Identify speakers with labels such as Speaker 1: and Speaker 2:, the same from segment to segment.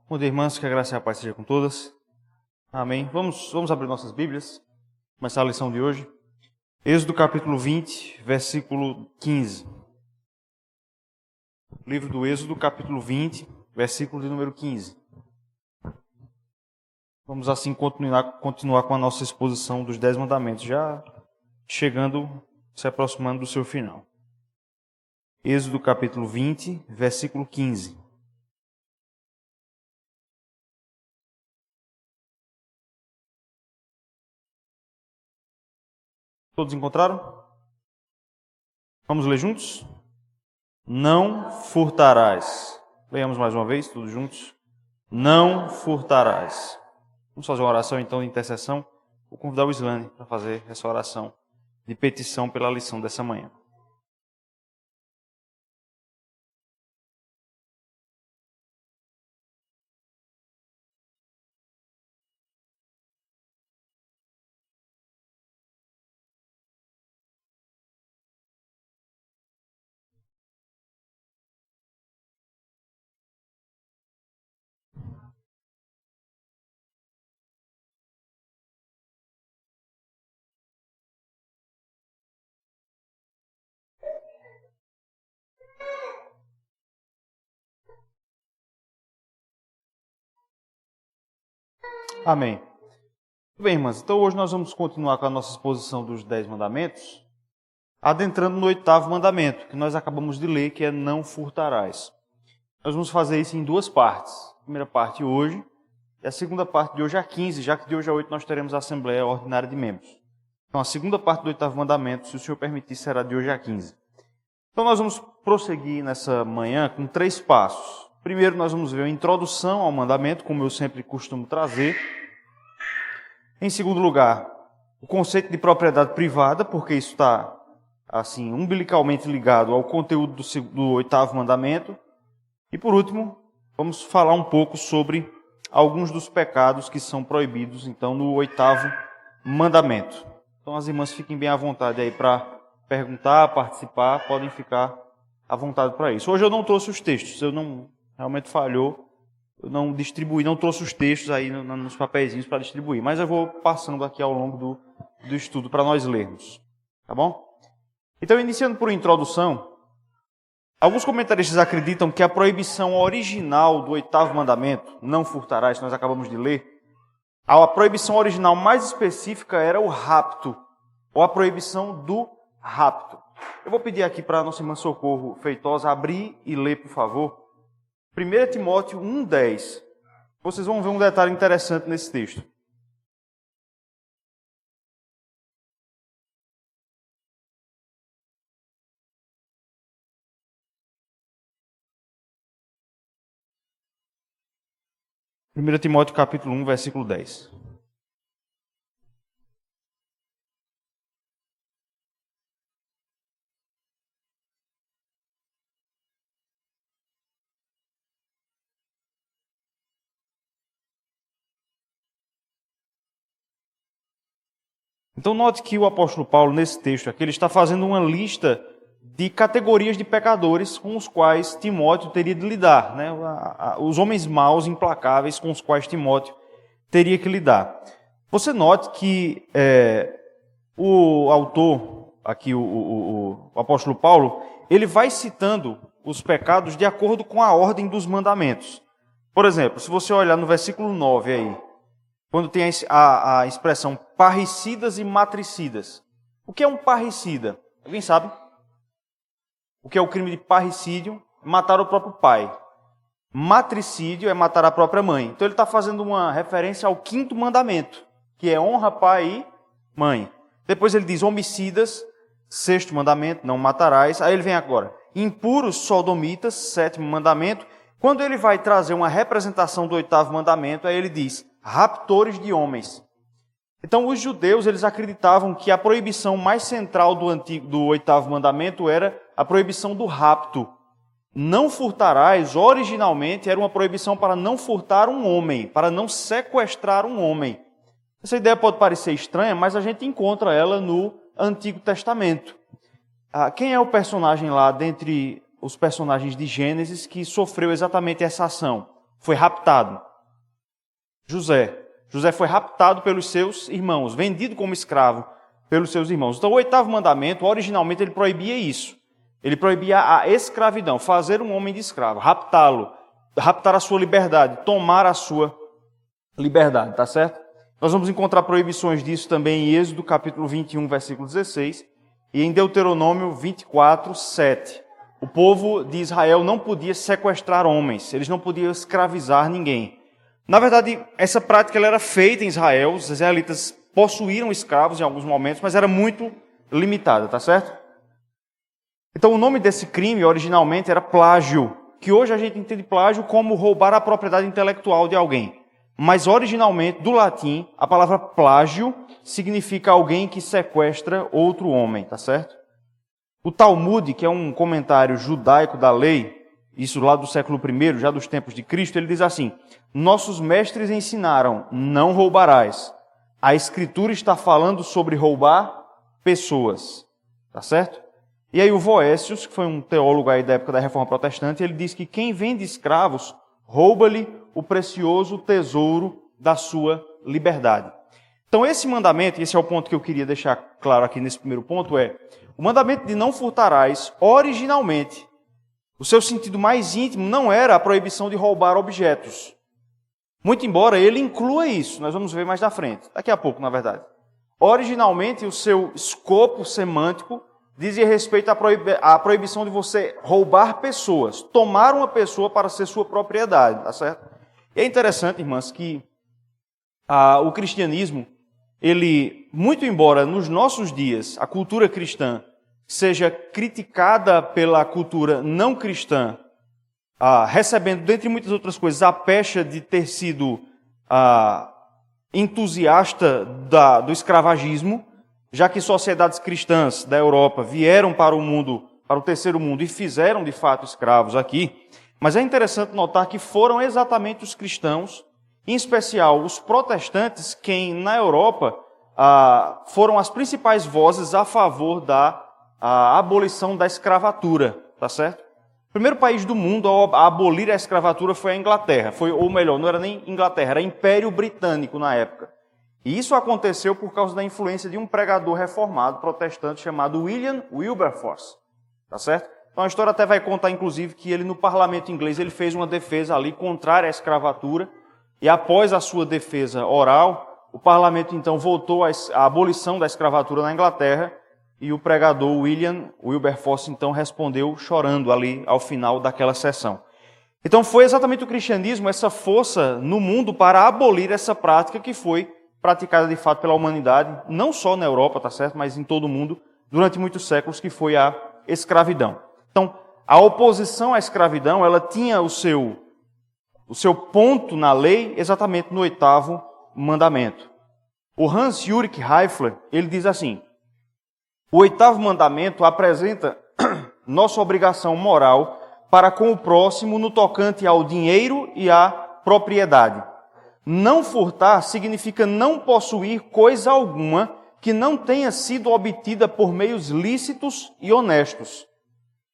Speaker 1: Bom dia, irmãs, que a graça e a paz seja com todas. Amém. Vamos abrir nossas Bíblias, começar a lição de hoje. Êxodo capítulo 20, versículo 15. Livro do Êxodo, capítulo 20, versículo de número 15. Vamos assim continuar com a nossa exposição dos 10 mandamentos, já se aproximando do seu final. Êxodo capítulo 20, versículo 15. Todos encontraram? Vamos ler juntos? Não furtarás. Leiamos mais uma vez, todos juntos. Não furtarás. Vamos fazer uma oração então de intercessão. Vou convidar o Islane para fazer essa oração de petição pela lição dessa manhã. Amém. Muito bem, irmãs. Então hoje nós vamos continuar com a nossa exposição dos 10 mandamentos, adentrando no 8º mandamento, que nós acabamos de ler, que é não furtarás. Nós vamos fazer isso em duas partes. A primeira parte hoje e a segunda parte de hoje a 15, já que de hoje a 8 nós teremos a Assembleia Ordinária de Membros. Então a segunda parte do 8º mandamento, se o Senhor permitir, será de hoje a 15. Então nós vamos prosseguir nessa manhã com 3 passos. Primeiro nós vamos ver a introdução ao mandamento, como eu sempre costumo trazer. Em segundo lugar, o conceito de propriedade privada, porque isso está assim umbilicalmente ligado ao conteúdo do 8º mandamento. E por último, vamos falar um pouco sobre alguns dos pecados que são proibidos então no 8º mandamento. Então as irmãs fiquem bem à vontade aí para perguntar, participar, podem ficar à vontade para isso. Hoje eu não trouxe os textos, realmente falhou, eu não distribuí, não trouxe os textos aí nos papeizinhos para distribuir, mas eu vou passando aqui ao longo do estudo para nós lermos, tá bom? Então, iniciando por introdução, alguns comentaristas acreditam que a proibição original do 8º mandamento, não furtarás, que nós acabamos de ler, a proibição original mais específica era o rapto, ou a proibição do rapto. Eu vou pedir aqui para a nossa irmã Socorro Feitosa abrir e ler, por favor, 1 Timóteo 1,10. Vocês vão ver um detalhe interessante nesse texto. Primeiro Timóteo capítulo 1, versículo 10. Então note que o apóstolo Paulo, nesse texto aqui, ele está fazendo uma lista de categorias de pecadores com os quais Timóteo teria de lidar, né? Os homens maus, implacáveis, com os quais Timóteo teria que lidar. Você note que o autor, aqui o apóstolo Paulo, ele vai citando os pecados de acordo com a ordem dos mandamentos. Por exemplo, se você olhar no versículo 9 aí, quando tem a expressão parricidas e matricidas. O que é um parricida? Alguém sabe? O que é o crime de parricídio? Matar o próprio pai. Matricídio é matar a própria mãe. Então ele está fazendo uma referência ao 5º mandamento, que é honra pai e mãe. Depois ele diz homicidas, 6º mandamento, não matarás. Aí ele vem agora, impuros, sodomitas, 7º mandamento. Quando ele vai trazer uma representação do 8º mandamento, aí ele diz raptores de homens. Então os judeus, eles acreditavam que a proibição mais central do 8º mandamento era a proibição do rapto. Não furtarás, originalmente, era uma proibição para não furtar um homem, para não sequestrar um homem. Essa ideia pode parecer estranha, mas a gente encontra ela no Antigo Testamento. Quem é o personagem lá, dentre os personagens de Gênesis, que sofreu exatamente essa ação? foi raptado. José foi raptado pelos seus irmãos, vendido como escravo pelos seus irmãos. Então, o 8º mandamento, originalmente, ele proibia isso. Ele proibia a escravidão, fazer um homem de escravo, raptá-lo, raptar a sua liberdade, tomar a sua liberdade, tá certo? Nós vamos encontrar proibições disso também em Êxodo, capítulo 21, versículo 16, e em Deuteronômio 24, 7. O povo de Israel não podia sequestrar homens, eles não podiam escravizar ninguém. Na verdade, essa prática ela era feita em Israel, os israelitas possuíram escravos em alguns momentos, mas era muito limitada, tá certo? Então o nome desse crime originalmente era plágio, que hoje a gente entende plágio como roubar a propriedade intelectual de alguém. Mas originalmente, do latim, a palavra plágio significa alguém que sequestra outro homem, tá certo? O Talmud, que é um comentário judaico da lei, isso lá do século I, já dos tempos de Cristo, ele diz assim: nossos mestres ensinaram, não roubarás. A Escritura está falando sobre roubar pessoas, tá certo? E aí o Voécius, que foi um teólogo aí da época da Reforma Protestante, ele diz que quem vende escravos, rouba-lhe o precioso tesouro da sua liberdade. Então esse mandamento, e esse é o ponto que eu queria deixar claro aqui nesse primeiro ponto, o mandamento de não furtarás, originalmente, o seu sentido mais íntimo não era a proibição de roubar objetos. Muito embora ele inclua isso, nós vamos ver mais na frente, daqui a pouco, na verdade. Originalmente, o seu escopo semântico dizia respeito à proibição de você roubar pessoas, tomar uma pessoa para ser sua propriedade, tá certo? E é interessante, irmãs, que o cristianismo, ele, muito embora nos nossos dias a cultura cristã seja criticada pela cultura não cristã, recebendo, dentre muitas outras coisas, a pecha de ter sido entusiasta do escravagismo, já que sociedades cristãs da Europa vieram para o mundo, para o terceiro mundo e fizeram de fato escravos aqui. Mas é interessante notar que foram exatamente os cristãos, em especial os protestantes, quem na Europa foram as principais vozes a favor da abolição da escravatura, tá certo? O primeiro país do mundo a abolir a escravatura foi a Inglaterra, ou melhor, não era nem Inglaterra, era Império Britânico na época. E isso aconteceu por causa da influência de um pregador reformado protestante chamado William Wilberforce, tá certo? Então a história até vai contar, inclusive, que ele no parlamento inglês ele fez uma defesa ali contrária à escravatura, e após a sua defesa oral, o parlamento então votou à abolição da escravatura na Inglaterra, e o pregador William Wilberforce então respondeu chorando ali ao final daquela sessão. Então foi exatamente o cristianismo, essa força no mundo para abolir essa prática que foi praticada de fato pela humanidade, não só na Europa, tá certo, mas em todo o mundo, durante muitos séculos, que foi a escravidão. Então, a oposição à escravidão, ela tinha o seu ponto na lei exatamente no 8º mandamento. O Hans-Ulrich Heifler, ele diz assim: o 8º mandamento apresenta nossa obrigação moral para com o próximo no tocante ao dinheiro e à propriedade. Não furtar significa não possuir coisa alguma que não tenha sido obtida por meios lícitos e honestos.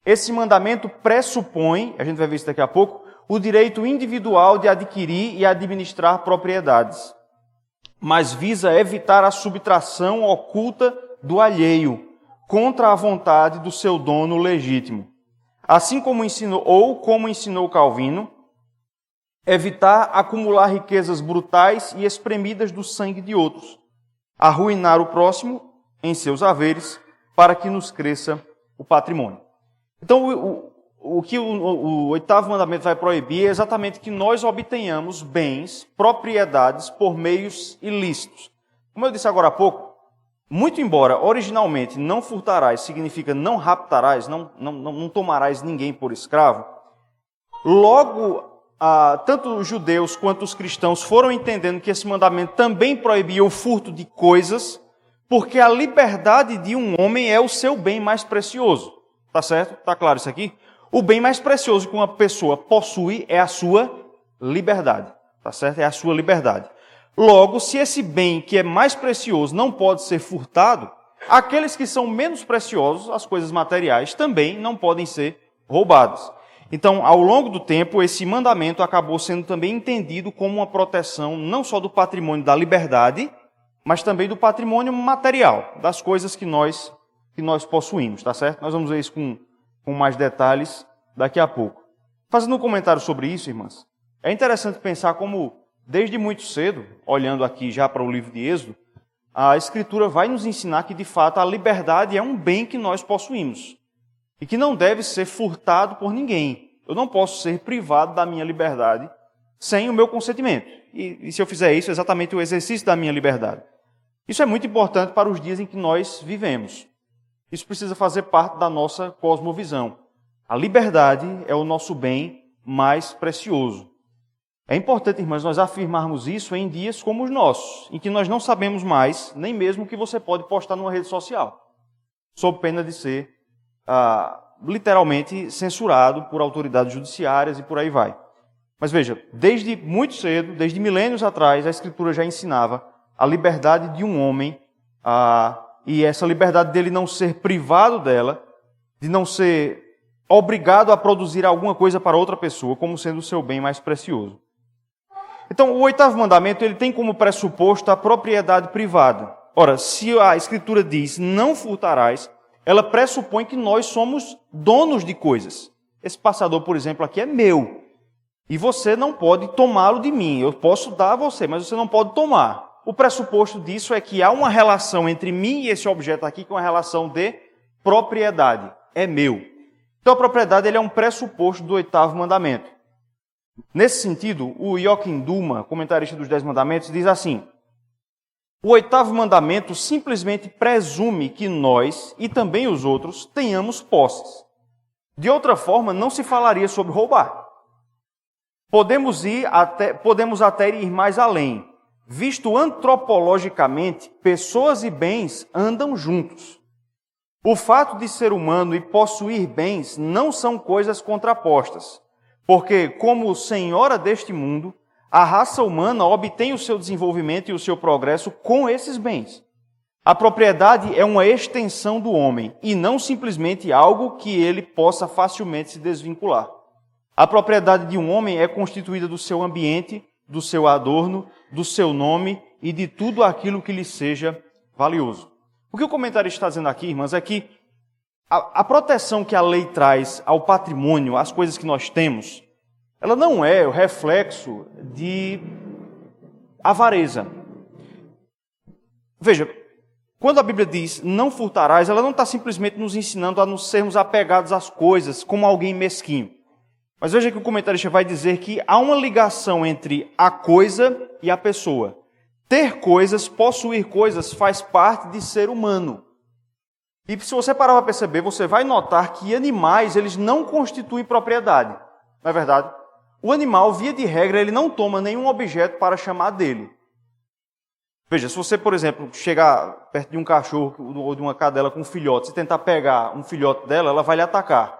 Speaker 1: Esse mandamento pressupõe, a gente vai ver isso daqui a pouco, o direito individual de adquirir e administrar propriedades, mas visa evitar a subtração oculta do alheio, contra a vontade do seu dono legítimo. Assim como ensinou Calvino, evitar acumular riquezas brutais e espremidas do sangue de outros, arruinar o próximo em seus haveres, para que nos cresça o patrimônio. Então, o que o 8º mandamento vai proibir é exatamente que nós obtenhamos bens, propriedades, por meios ilícitos. Como eu disse agora há pouco, muito embora originalmente não furtarás significa não raptarás, não tomarás ninguém por escravo, logo tanto os judeus quanto os cristãos foram entendendo que esse mandamento também proibia o furto de coisas, porque a liberdade de um homem é o seu bem mais precioso. Tá certo? Tá claro isso aqui? O bem mais precioso que uma pessoa possui é a sua liberdade. Tá certo? É a sua liberdade. Logo, se esse bem que é mais precioso não pode ser furtado, aqueles que são menos preciosos, as coisas materiais, também não podem ser roubadas. Então, ao longo do tempo, esse mandamento acabou sendo também entendido como uma proteção não só do patrimônio da liberdade, mas também do patrimônio material, das coisas que nós possuímos, tá certo? Nós vamos ver isso com mais detalhes daqui a pouco. Fazendo um comentário sobre isso, irmãs, é interessante pensar como, desde muito cedo, olhando aqui já para o livro de Êxodo, a Escritura vai nos ensinar que, de fato, a liberdade é um bem que nós possuímos e que não deve ser furtado por ninguém. Eu não posso ser privado da minha liberdade sem o meu consentimento. E se eu fizer isso, é exatamente o exercício da minha liberdade. Isso é muito importante para os dias em que nós vivemos. Isso precisa fazer parte da nossa cosmovisão. A liberdade é o nosso bem mais precioso. É importante, irmãs, nós afirmarmos isso em dias como os nossos, em que nós não sabemos mais nem mesmo o que você pode postar numa rede social, sob pena de ser literalmente censurado por autoridades judiciárias e por aí vai. Mas veja, desde muito cedo, desde milênios atrás, a Escritura já ensinava a liberdade de um homem, e essa liberdade dele não ser privado dela, de não ser obrigado a produzir alguma coisa para outra pessoa, como sendo o seu bem mais precioso. Então, o 8º mandamento ele tem como pressuposto a propriedade privada. Ora, se a Escritura diz não furtarás, ela pressupõe que nós somos donos de coisas. Esse passador, por exemplo, aqui é meu. E você não pode tomá-lo de mim. Eu posso dar a você, mas você não pode tomar. O pressuposto disso é que há uma relação entre mim e esse objeto aqui, que é uma relação de propriedade. É meu. Então a propriedade ele é um pressuposto do 8º mandamento. Nesse sentido, o Joachim Duma, comentarista dos 10 mandamentos, diz assim: o 8º mandamento simplesmente presume que nós, e também os outros, tenhamos posses. De outra forma, não se falaria sobre roubar. Podemos até ir mais além. Visto antropologicamente, pessoas e bens andam juntos. O fato de ser humano e possuir bens não são coisas contrapostas, porque, como senhora deste mundo, a raça humana obtém o seu desenvolvimento e o seu progresso com esses bens. A propriedade é uma extensão do homem e não simplesmente algo que ele possa facilmente se desvincular. A propriedade de um homem é constituída do seu ambiente, do seu adorno, do seu nome e de tudo aquilo que lhe seja valioso. O que o comentarista está dizendo aqui, irmãs, é que a proteção que a lei traz ao patrimônio, às coisas que nós temos, ela não é o reflexo de avareza. Veja, quando a Bíblia diz não furtarás, ela não está simplesmente nos ensinando a nos sermos apegados às coisas como alguém mesquinho. Mas veja que o comentarista vai dizer que há uma ligação entre a coisa e a pessoa. Ter coisas, possuir coisas, faz parte de ser humano. E se você parar para perceber, você vai notar que animais, eles não constituem propriedade. Não é verdade? O animal, via de regra, ele não toma nenhum objeto para chamar dele. Veja, se você, por exemplo, chegar perto de um cachorro ou de uma cadela com um filhote, e tentar pegar um filhote dela, ela vai lhe atacar.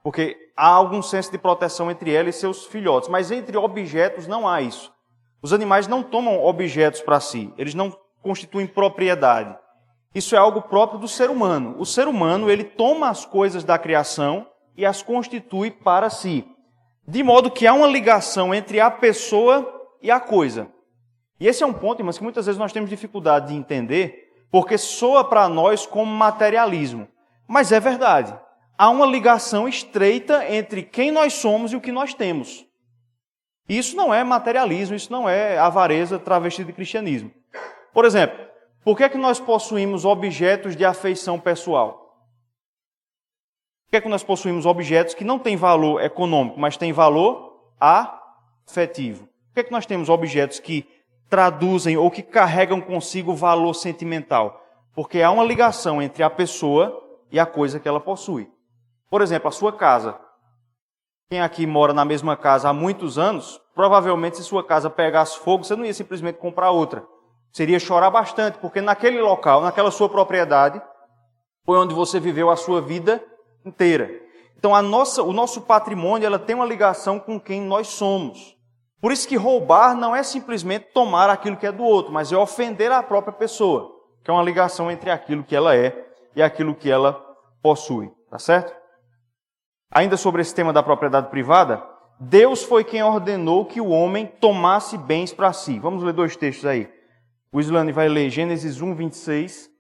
Speaker 1: Porque há algum senso de proteção entre ela e seus filhotes. Mas entre objetos não há isso. Os animais não tomam objetos para si. Eles não constituem propriedade. Isso é algo próprio do ser humano. O ser humano, ele toma as coisas da criação e as constitui para si. De modo que há uma ligação entre a pessoa e a coisa. E esse é um ponto, irmãos, que muitas vezes nós temos dificuldade de entender, porque soa para nós como materialismo. Mas é verdade. Há uma ligação estreita entre quem nós somos e o que nós temos. Isso não é materialismo, isso não é avareza travestida de cristianismo. Por exemplo, por que é que nós possuímos objetos de afeição pessoal? Por que é que nós possuímos objetos que não têm valor econômico, mas têm valor afetivo? Por que é que nós temos objetos que traduzem ou que carregam consigo valor sentimental? Porque há uma ligação entre a pessoa e a coisa que ela possui. Por exemplo, a sua casa. Quem aqui mora na mesma casa há muitos anos, provavelmente se sua casa pegasse fogo, você não ia simplesmente comprar outra. Você iria chorar bastante, porque naquele local, naquela sua propriedade, foi onde você viveu a sua vida inteira. Então o nosso patrimônio ela tem uma ligação com quem nós somos. Por isso que roubar não é simplesmente tomar aquilo que é do outro, mas é ofender a própria pessoa, que é uma ligação entre aquilo que ela é e aquilo que ela possui. Tá certo? Ainda sobre esse tema da propriedade privada, Deus foi quem ordenou que o homem tomasse bens para si. Vamos ler 2 textos aí. O Islane vai ler Gênesis 1, 26.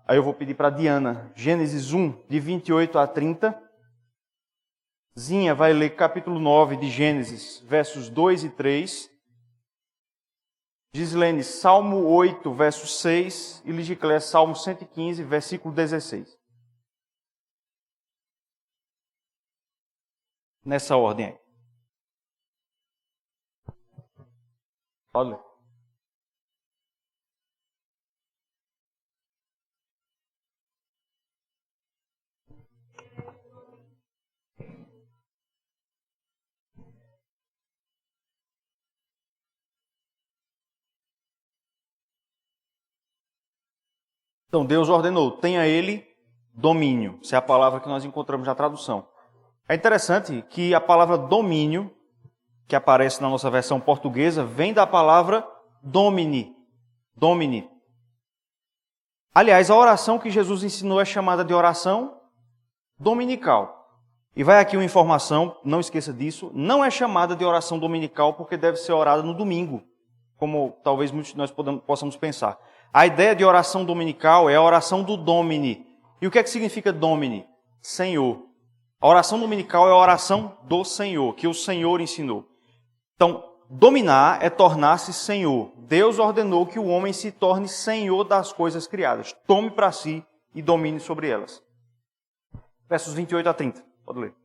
Speaker 1: Aí eu vou pedir para a Diana, Gênesis 1, de 28 a 30. Zinha vai ler capítulo 9 de Gênesis, versos 2 e 3. Gislene, Salmo 8, verso 6. E Ligiclé, Salmo 115, versículo 16. Nessa ordem aí. Olha. Então, Deus ordenou, tenha ele domínio. Essa é a palavra que nós encontramos na tradução. É interessante que a palavra domínio, que aparece na nossa versão portuguesa, vem da palavra domini. Domini. Aliás, a oração que Jesus ensinou é chamada de oração dominical. E vai aqui uma informação, não esqueça disso, não é chamada de oração dominical porque deve ser orada no domingo, como talvez muitos de nós possamos pensar. A ideia de oração dominical é a oração do Domini. E o que é que significa Domini? Senhor. A oração dominical é a oração do Senhor, que o Senhor ensinou. Então, dominar é tornar-se Senhor. Deus ordenou que o homem se torne Senhor das coisas criadas. Tome para si e domine sobre elas. Versos 28 a 30. Pode ler.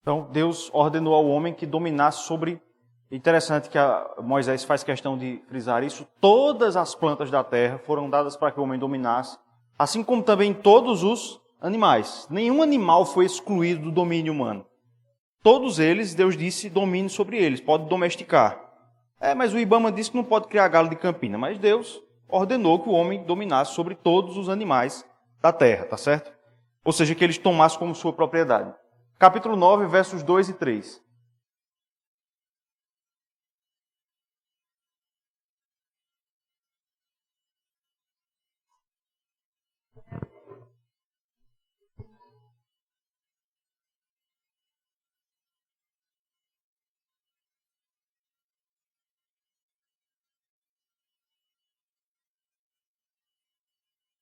Speaker 1: Então, Deus ordenou ao homem que dominasse sobre... Interessante que Moisés faz questão de frisar isso. Todas as plantas da terra foram dadas para que o homem dominasse, assim como também todos os animais. Nenhum animal foi excluído do domínio humano. Todos eles, Deus disse, domine sobre eles, pode domesticar. Mas o Ibama disse que não pode criar galo de campina, mas Deus ordenou que o homem dominasse sobre todos os animais da terra, tá certo? Ou seja, que eles tomassem como sua propriedade. Capítulo 9, versos 2 e 3.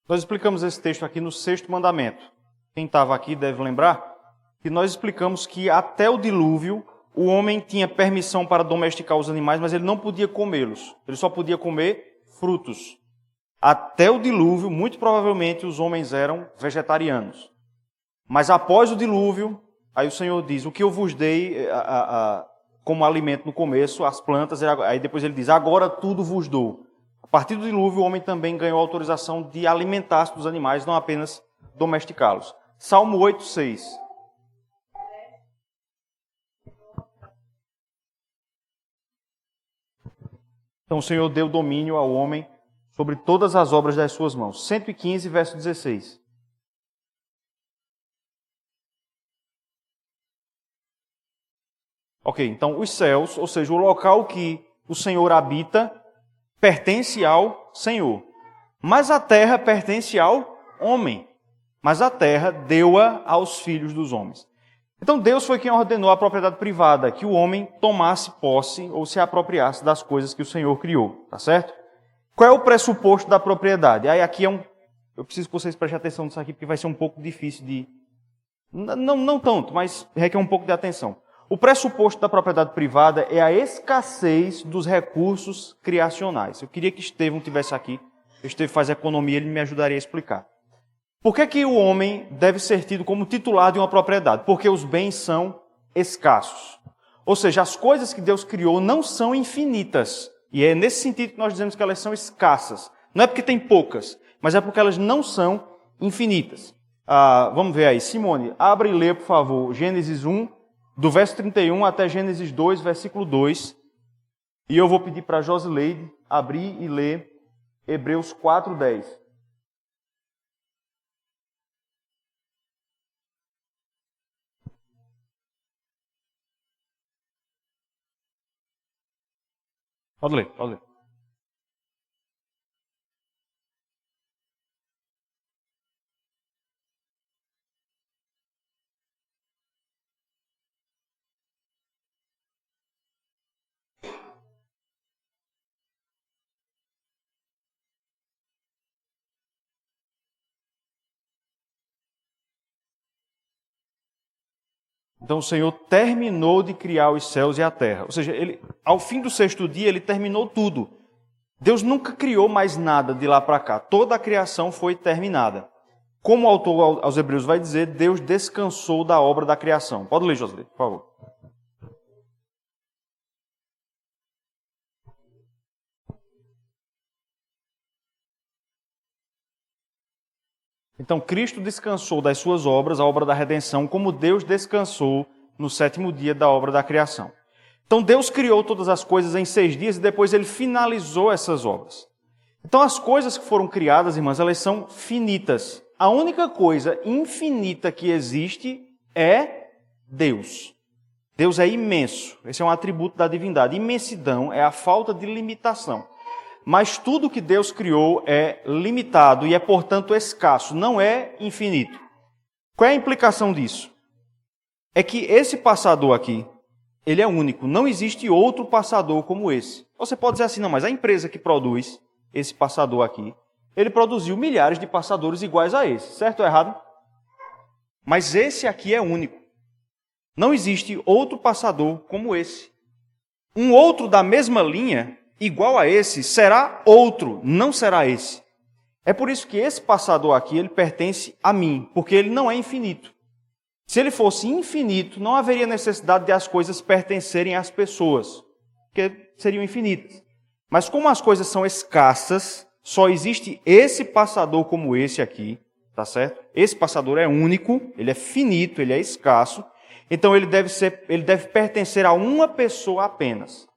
Speaker 1: Nós explicamos esse texto aqui no 6º mandamento. Quem estava aqui deve lembrar que nós explicamos que até o dilúvio o homem tinha permissão para domesticar os animais, mas ele não podia comê-los. Ele só podia comer frutos. Até o dilúvio, muito provavelmente, os homens eram vegetarianos. Mas após o dilúvio, aí o Senhor diz, o que eu vos dei como alimento no começo, as plantas, aí depois ele diz, agora tudo vos dou. A partir do dilúvio, o homem também ganhou autorização de alimentar-se dos animais, não apenas domesticá-los. Salmo 8, 6. Então o Senhor deu domínio ao homem sobre todas as obras das suas mãos. 115, verso 16. Ok, então os céus, ou seja, o local que o Senhor habita, pertence ao Senhor. Mas a terra pertence ao homem. Mas a terra deu-a aos filhos dos homens. Então Deus foi quem ordenou a propriedade privada, que o homem tomasse posse ou se apropriasse das coisas que o Senhor criou, tá certo? Qual é o pressuposto da propriedade? Aí aqui eu preciso que vocês prestem atenção nisso aqui, porque vai ser um pouco difícil de... Não tanto, mas requer um pouco de atenção. O pressuposto da propriedade privada é a escassez dos recursos criacionais. Eu queria que Estevão estivesse aqui. Estevão faz economia, ele me ajudaria a explicar. Por que o homem deve ser tido como titular de uma propriedade? Porque os bens são escassos. Ou seja, as coisas que Deus criou não são infinitas. E é nesse sentido que nós dizemos que elas são escassas. Não é porque tem poucas, mas é porque elas não são infinitas. Vamos ver aí. Simone, abre e lê, por favor, Gênesis 1, do verso 31 até Gênesis 2, versículo 2. E eu vou pedir para a Josileide abrir e ler Hebreus 4, 10. Pode ler, pode ler. Então o Senhor terminou de criar os céus e a terra. Ou seja, ao fim do sexto dia, ele terminou tudo. Deus nunca criou mais nada de lá para cá. Toda a criação foi terminada. Como o autor aos Hebreus vai dizer, Deus descansou da obra da criação. Pode ler, José, por favor. Então, Cristo descansou das suas obras, a obra da redenção, como Deus descansou no sétimo dia da obra da criação. Então, Deus criou todas as coisas em 6 dias e depois ele finalizou essas obras. Então, as coisas que foram criadas, irmãs, elas são finitas. A única coisa infinita que existe é Deus. Deus é imenso. Esse é um atributo da divindade. Imensidão é a falta de limitação. Mas tudo que Deus criou é limitado e é, portanto, escasso, não é infinito. Qual é a implicação disso? É que esse passador aqui, ele é único. Não existe outro passador como esse. Você pode dizer assim, não, mas a empresa que produz esse passador aqui, ele produziu milhares de passadores iguais a esse, certo ou errado? Mas esse aqui é único. Não existe outro passador como esse. Um outro da mesma linha, igual a esse, será outro, não será esse. É por isso que esse passador aqui, ele pertence a mim, porque ele não é infinito. Se ele fosse infinito, não haveria necessidade de as coisas pertencerem às pessoas, porque seriam infinitas. Mas como as coisas são escassas, só existe esse passador como esse aqui, tá certo? Esse passador é único, ele é finito, ele é escasso, então ele deve pertencer a uma pessoa apenas.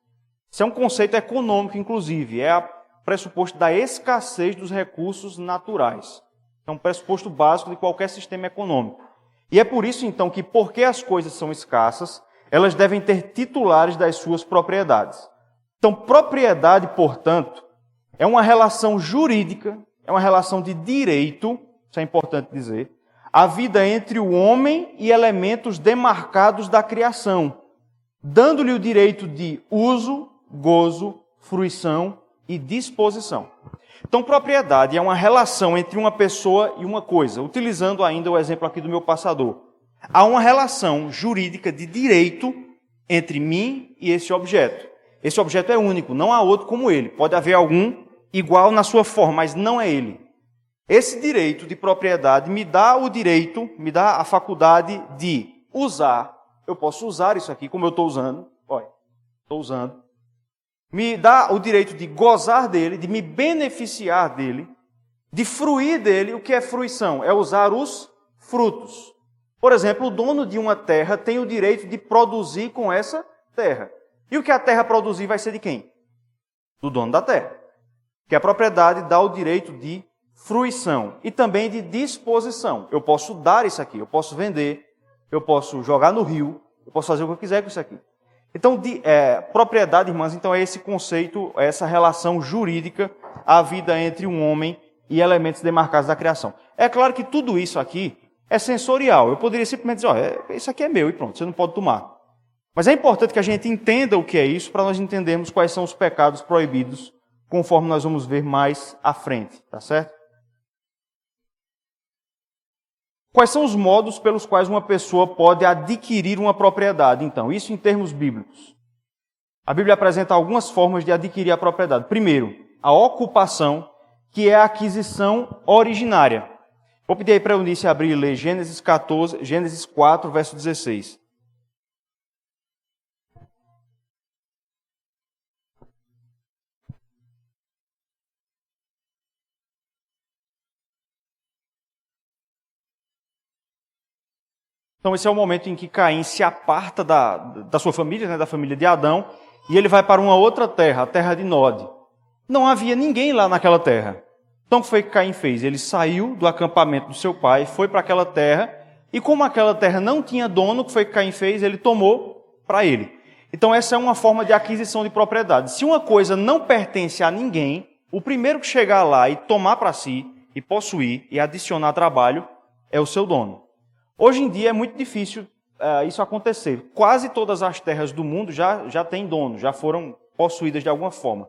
Speaker 1: Isso é um conceito econômico, inclusive, é o pressuposto da escassez dos recursos naturais. É um pressuposto básico de qualquer sistema econômico. E é por isso, então, que porque as coisas são escassas, elas devem ter titulares das suas propriedades. Então, propriedade, portanto, é uma relação jurídica, é uma relação de direito, isso é importante dizer, a vida entre o homem e elementos demarcados da criação, dando-lhe o direito de uso, gozo, fruição e disposição. Então, propriedade é uma relação entre uma pessoa e uma coisa. Utilizando ainda o exemplo aqui do meu passador. Há uma relação jurídica de direito entre mim e esse objeto. Esse objeto é único, não há outro como ele. Pode haver algum igual na sua forma, mas não é ele. Esse direito de propriedade me dá o direito, me dá a faculdade de usar. Eu posso usar isso aqui, como eu estou usando. Olha, estou usando. Me dá o direito de gozar dele, de me beneficiar dele, de fruir dele. O que é fruição? É usar os frutos. Por exemplo, o dono de uma terra tem o direito de produzir com essa terra. E o que a terra produzir vai ser de quem? Do dono da terra. Que a propriedade dá o direito de fruição e também de disposição. Eu posso dar isso aqui, eu posso vender, eu posso jogar no rio, eu posso fazer o que eu quiser com isso aqui. Então, propriedade, irmãs, então é esse conceito, é essa relação jurídica, a vida entre um homem e elementos demarcados da criação. É claro que tudo isso aqui é sensorial. Eu poderia simplesmente dizer, isso aqui é meu e pronto, você não pode tomar. Mas é importante que a gente entenda o que é isso para nós entendermos quais são os pecados proibidos, conforme nós vamos ver mais à frente, tá certo? Quais são os modos pelos quais uma pessoa pode adquirir uma propriedade? Então, isso em termos bíblicos. A Bíblia apresenta algumas formas de adquirir a propriedade. Primeiro, a ocupação, que é a aquisição originária. Vou pedir aí para a Eunice abrir e ler Gênesis 4, verso 16. Então esse é o momento em que Caim se aparta da sua família, né, da família de Adão, e ele vai para uma outra terra, a terra de Nod. Não havia ninguém lá naquela terra. Então o que foi que Caim fez? Ele saiu do acampamento do seu pai, foi para aquela terra, e como aquela terra não tinha dono, o que foi que Caim fez? Ele tomou para ele. Então essa é uma forma de aquisição de propriedade. Se uma coisa não pertence a ninguém, o primeiro que chegar lá e tomar para si, e possuir, e adicionar trabalho, é o seu dono. Hoje em dia é muito difícil isso acontecer. Quase todas as terras do mundo já têm dono, já foram possuídas de alguma forma.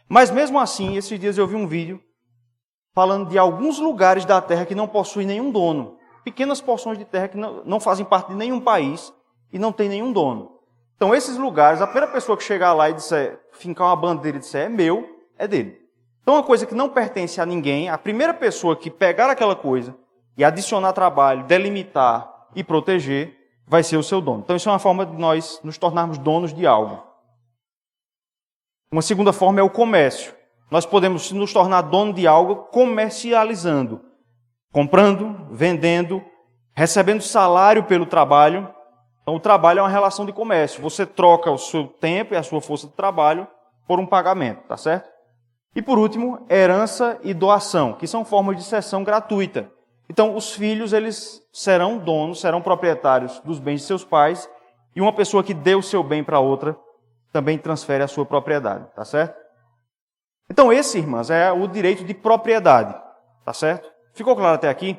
Speaker 1: Mas mesmo assim, esses dias eu vi um vídeo falando de alguns lugares da terra que não possuem nenhum dono. Pequenas porções de terra que não fazem parte de nenhum país e não tem nenhum dono. Então esses lugares, a primeira pessoa que chegar lá e disser, fincar uma bandeira e disser é meu, é dele. Então uma coisa que não pertence a ninguém, a primeira pessoa que pegar aquela coisa e adicionar trabalho, delimitar e proteger, vai ser o seu dono. Então isso é uma forma de nós nos tornarmos donos de algo. Uma segunda forma é o comércio. Nós podemos nos tornar dono de algo comercializando, comprando, vendendo, recebendo salário pelo trabalho. Então o trabalho é uma relação de comércio. Você troca o seu tempo e a sua força de trabalho por um pagamento, tá certo? E por último, herança e doação, que são formas de cessão gratuita. Então os filhos, eles serão donos, serão proprietários dos bens de seus pais, e uma pessoa que deu o seu bem para outra também transfere a sua propriedade, tá certo? Então esse, irmãs, é o direito de propriedade, tá certo? Ficou claro até aqui?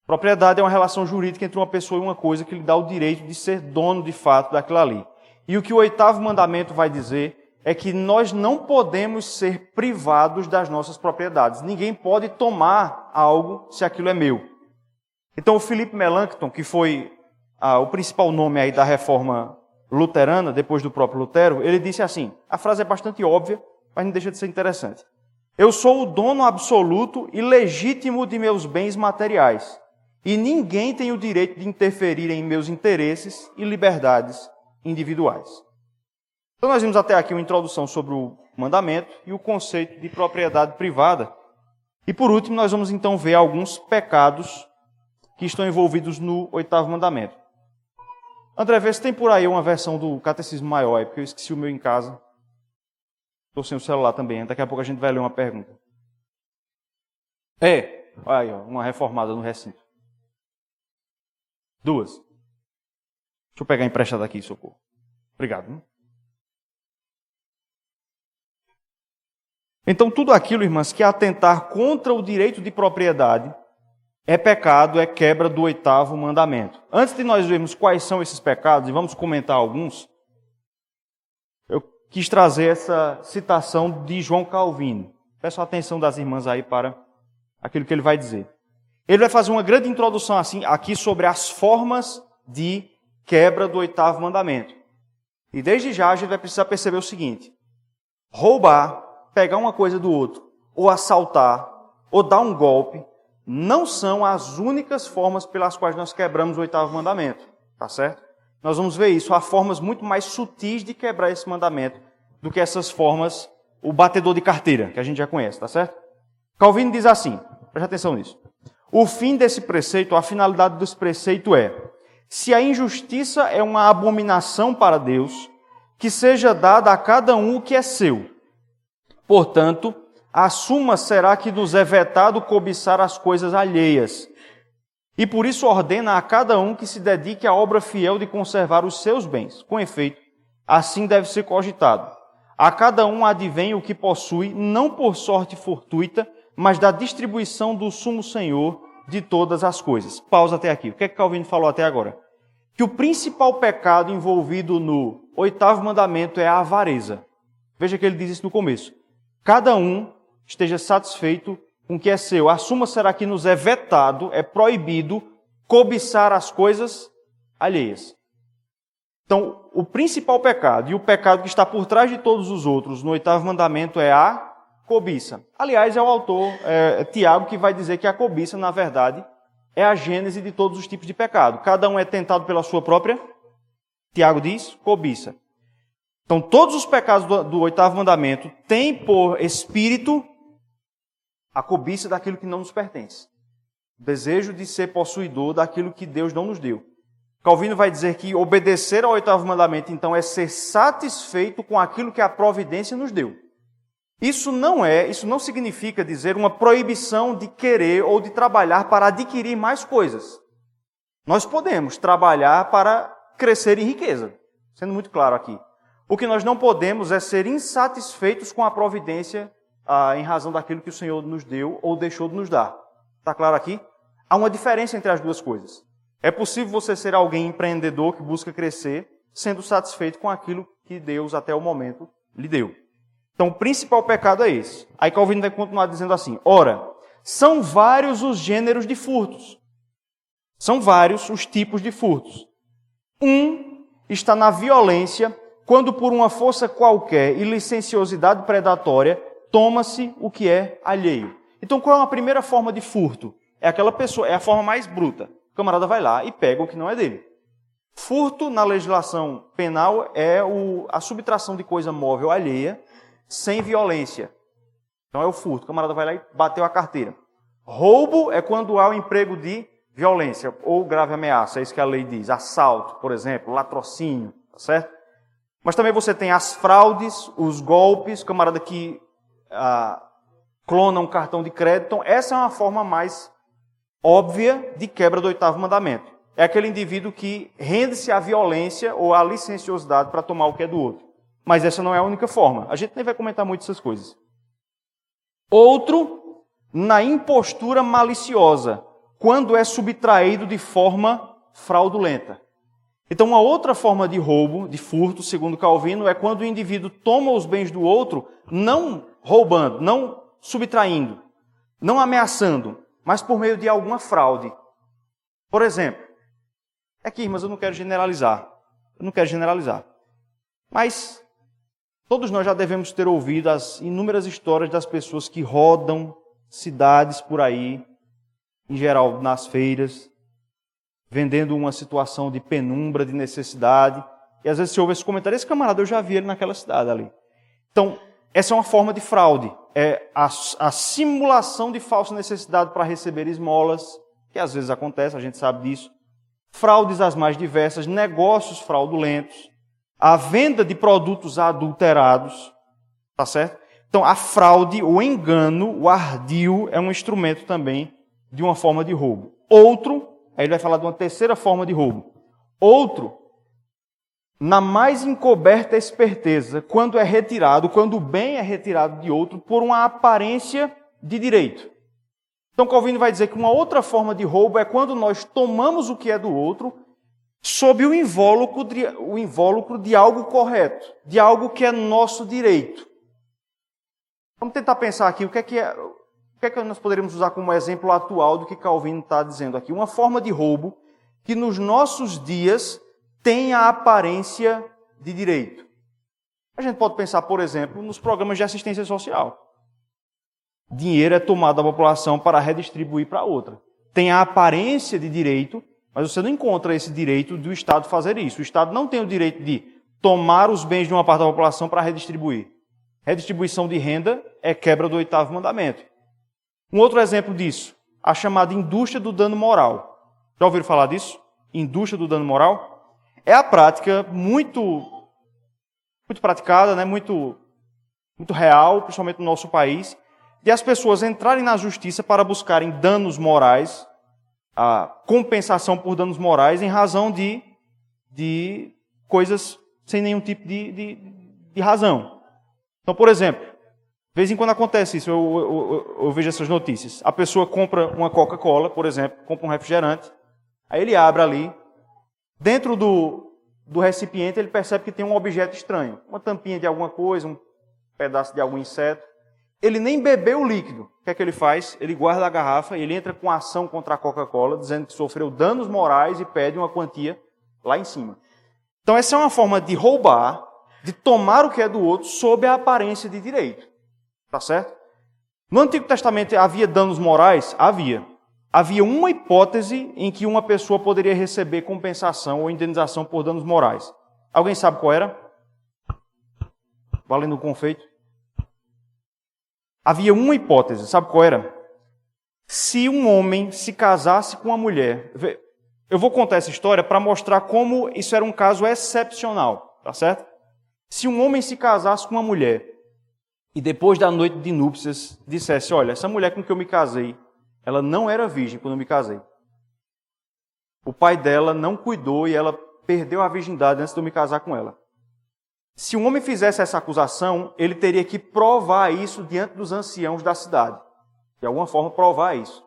Speaker 1: Propriedade é uma relação jurídica entre uma pessoa e uma coisa que lhe dá o direito de ser dono de fato daquilo ali. E o que o 8º mandamento vai dizer é que nós não podemos ser privados das nossas propriedades. Ninguém pode tomar algo se aquilo é meu. Então o Philip Melanchthon, que foi o principal nome aí da reforma luterana, depois do próprio Lutero, ele disse assim, a frase é bastante óbvia, mas não deixa de ser interessante. Eu sou o dono absoluto e legítimo de meus bens materiais, e ninguém tem o direito de interferir em meus interesses e liberdades individuais. Então nós vimos até aqui uma introdução sobre o mandamento e o conceito de propriedade privada. E por último, nós vamos então ver alguns pecados que estão envolvidos no 8º mandamento. André, vê se tem por aí uma versão do Catecismo Maior, porque eu esqueci o meu em casa. Estou sem o celular também, daqui a pouco a gente vai ler uma pergunta. Olha aí, uma reformada no recinto. 2. Deixa eu pegar emprestado aqui, socorro. Obrigado. Então, tudo aquilo, irmãs, que atentar contra o direito de propriedade é pecado, é quebra do 8º mandamento. Antes de nós vermos quais são esses pecados, e vamos comentar alguns, eu quis trazer essa citação de João Calvino. Peço a atenção das irmãs aí para aquilo que ele vai dizer. Ele vai fazer uma grande introdução assim, aqui sobre as formas de quebra do 8º mandamento. E desde já a gente vai precisar perceber o seguinte: roubar, pegar uma coisa do outro, ou assaltar, ou dar um golpe, não são as únicas formas pelas quais nós quebramos o 8º mandamento, tá certo? Nós vamos ver isso, há formas muito mais sutis de quebrar esse mandamento do que essas formas, o batedor de carteira, que a gente já conhece, tá certo? Calvino diz assim, preste atenção nisso. O fim desse preceito, a finalidade desse preceito é: se a injustiça é uma abominação para Deus, que seja dada a cada um o que é seu. Portanto, a suma será que nos é vetado cobiçar as coisas alheias. E por isso ordena a cada um que se dedique à obra fiel de conservar os seus bens. Com efeito, assim deve ser cogitado. A cada um advém o que possui, não por sorte fortuita, mas da distribuição do sumo Senhor de todas as coisas. Pausa até aqui. O que é que Calvino falou até agora? Que o principal pecado envolvido no 8º mandamento é a avareza. Veja que ele diz isso no começo. Cada um esteja satisfeito com o que é seu. A suma será que nos é vetado, é proibido cobiçar as coisas alheias. Então, o principal pecado e o pecado que está por trás de todos os outros no 8º mandamento é a cobiça. Aliás, é o autor, Tiago, que vai dizer que a cobiça, na verdade, é a gênese de todos os tipos de pecado. Cada um é tentado pela sua própria, Tiago diz, cobiça. Então, todos os pecados do 8º mandamento têm por espírito a cobiça daquilo que não nos pertence. O desejo de ser possuidor daquilo que Deus não nos deu. Calvino vai dizer que obedecer ao oitavo mandamento, então, é ser satisfeito com aquilo que a providência nos deu. Isso não significa dizer uma proibição de querer ou de trabalhar para adquirir mais coisas. Nós podemos trabalhar para crescer em riqueza, sendo muito claro aqui. O que nós não podemos é ser insatisfeitos com a providência em razão daquilo que o Senhor nos deu ou deixou de nos dar. Está claro aqui? Há uma diferença entre as duas coisas. É possível você ser alguém empreendedor que busca crescer, sendo satisfeito com aquilo que Deus até o momento lhe deu. Então, o principal pecado é esse. Aí Calvino vai continuar dizendo assim: ora, são vários os gêneros de furtos. São vários os tipos de furtos. Um está na violência, quando por uma força qualquer e licenciosidade predatória, toma-se o que é alheio. Então, qual é a primeira forma de furto? É aquela pessoa, é a forma mais bruta. O camarada vai lá e pega o que não é dele. Furto na legislação penal é a subtração de coisa móvel alheia sem violência. Então é o furto. O camarada vai lá e bateu a carteira. Roubo é quando há o emprego de violência ou grave ameaça. É isso que a lei diz. Assalto, por exemplo, latrocínio, tá certo? Mas também você tem as fraudes, os golpes, o camarada que clona um cartão de crédito. Então essa é uma forma mais óbvia de quebra do oitavo mandamento. É aquele indivíduo que rende-se à violência ou à licenciosidade para tomar o que é do outro. Mas essa não é a única forma. A gente nem vai comentar muito essas coisas. Outro, na impostura maliciosa, quando é subtraído de forma fraudulenta. Então, uma outra forma de roubo, de furto, segundo Calvino, é quando o indivíduo toma os bens do outro, não roubando, não subtraindo, não ameaçando, mas por meio de alguma fraude. Por exemplo, aqui, mas eu não quero generalizar. Mas todos nós já devemos ter ouvido as inúmeras histórias das pessoas que rodam cidades por aí, em geral nas feiras, vendendo uma situação de penumbra, de necessidade. E às vezes se ouve esse comentário: esse camarada, eu já vi ele naquela cidade ali. Então, essa é uma forma de fraude. É a simulação de falsa necessidade para receber esmolas, que às vezes acontece, a gente sabe disso. Fraudes as mais diversas, negócios fraudulentos, a venda de produtos adulterados, tá certo? Então, a fraude, o engano, o ardil é um instrumento também de uma forma de roubo. Outro, aí ele vai falar de uma terceira forma de roubo. Outro, na mais encoberta esperteza, quando o bem é retirado de outro por uma aparência de direito. Então Calvino vai dizer que uma outra forma de roubo é quando nós tomamos o que é do outro sob o invólucro de algo correto, de algo que é nosso direito. Vamos tentar pensar aqui o que é que nós poderíamos usar como exemplo atual do que Calvino está dizendo aqui. Uma forma de roubo que nos nossos dias tem a aparência de direito. A gente pode pensar, por exemplo, nos programas de assistência social. Dinheiro é tomado da população para redistribuir para outra. Tem a aparência de direito, mas você não encontra esse direito do Estado fazer isso. O Estado não tem o direito de tomar os bens de uma parte da população para redistribuir. Redistribuição de renda é quebra do oitavo mandamento. Um outro exemplo disso, a chamada indústria do dano moral. Já ouviram falar disso? Indústria do dano moral? É a prática muito praticada, né? muito real, principalmente no nosso país, de as pessoas entrarem na justiça para buscarem danos morais, a compensação por danos morais, em razão de coisas sem nenhum tipo de razão. Então, por exemplo, de vez em quando acontece isso, eu vejo essas notícias. A pessoa compra uma Coca-Cola, por exemplo, compra um refrigerante, aí ele abre ali, dentro do recipiente ele percebe que tem um objeto estranho, uma tampinha de alguma coisa, um pedaço de algum inseto. Ele nem bebeu o líquido. O que é que ele faz? Ele guarda a garrafa e ele entra com ação contra a Coca-Cola, dizendo que sofreu danos morais e pede uma quantia lá em cima. Então essa é uma forma de roubar, de tomar o que é do outro sob a aparência de direito. Tá certo? No Antigo Testamento havia danos morais? Havia. Havia uma hipótese em que uma pessoa poderia receber compensação ou indenização por danos morais. Alguém sabe qual era? Valendo o confeito. Havia uma hipótese, sabe qual era? Se um homem se casasse com uma mulher, Eu vou contar essa história para mostrar como isso era um caso excepcional, tá certo? Se um homem se casasse com uma mulher e depois da noite de núpcias dissesse, olha, essa mulher com que eu me casei, ela não era virgem quando eu me casei. O pai dela não cuidou e ela perdeu a virgindade antes de eu me casar com ela. Se um homem fizesse essa acusação, ele teria que provar isso diante dos anciãos da cidade. De alguma forma, provar isso.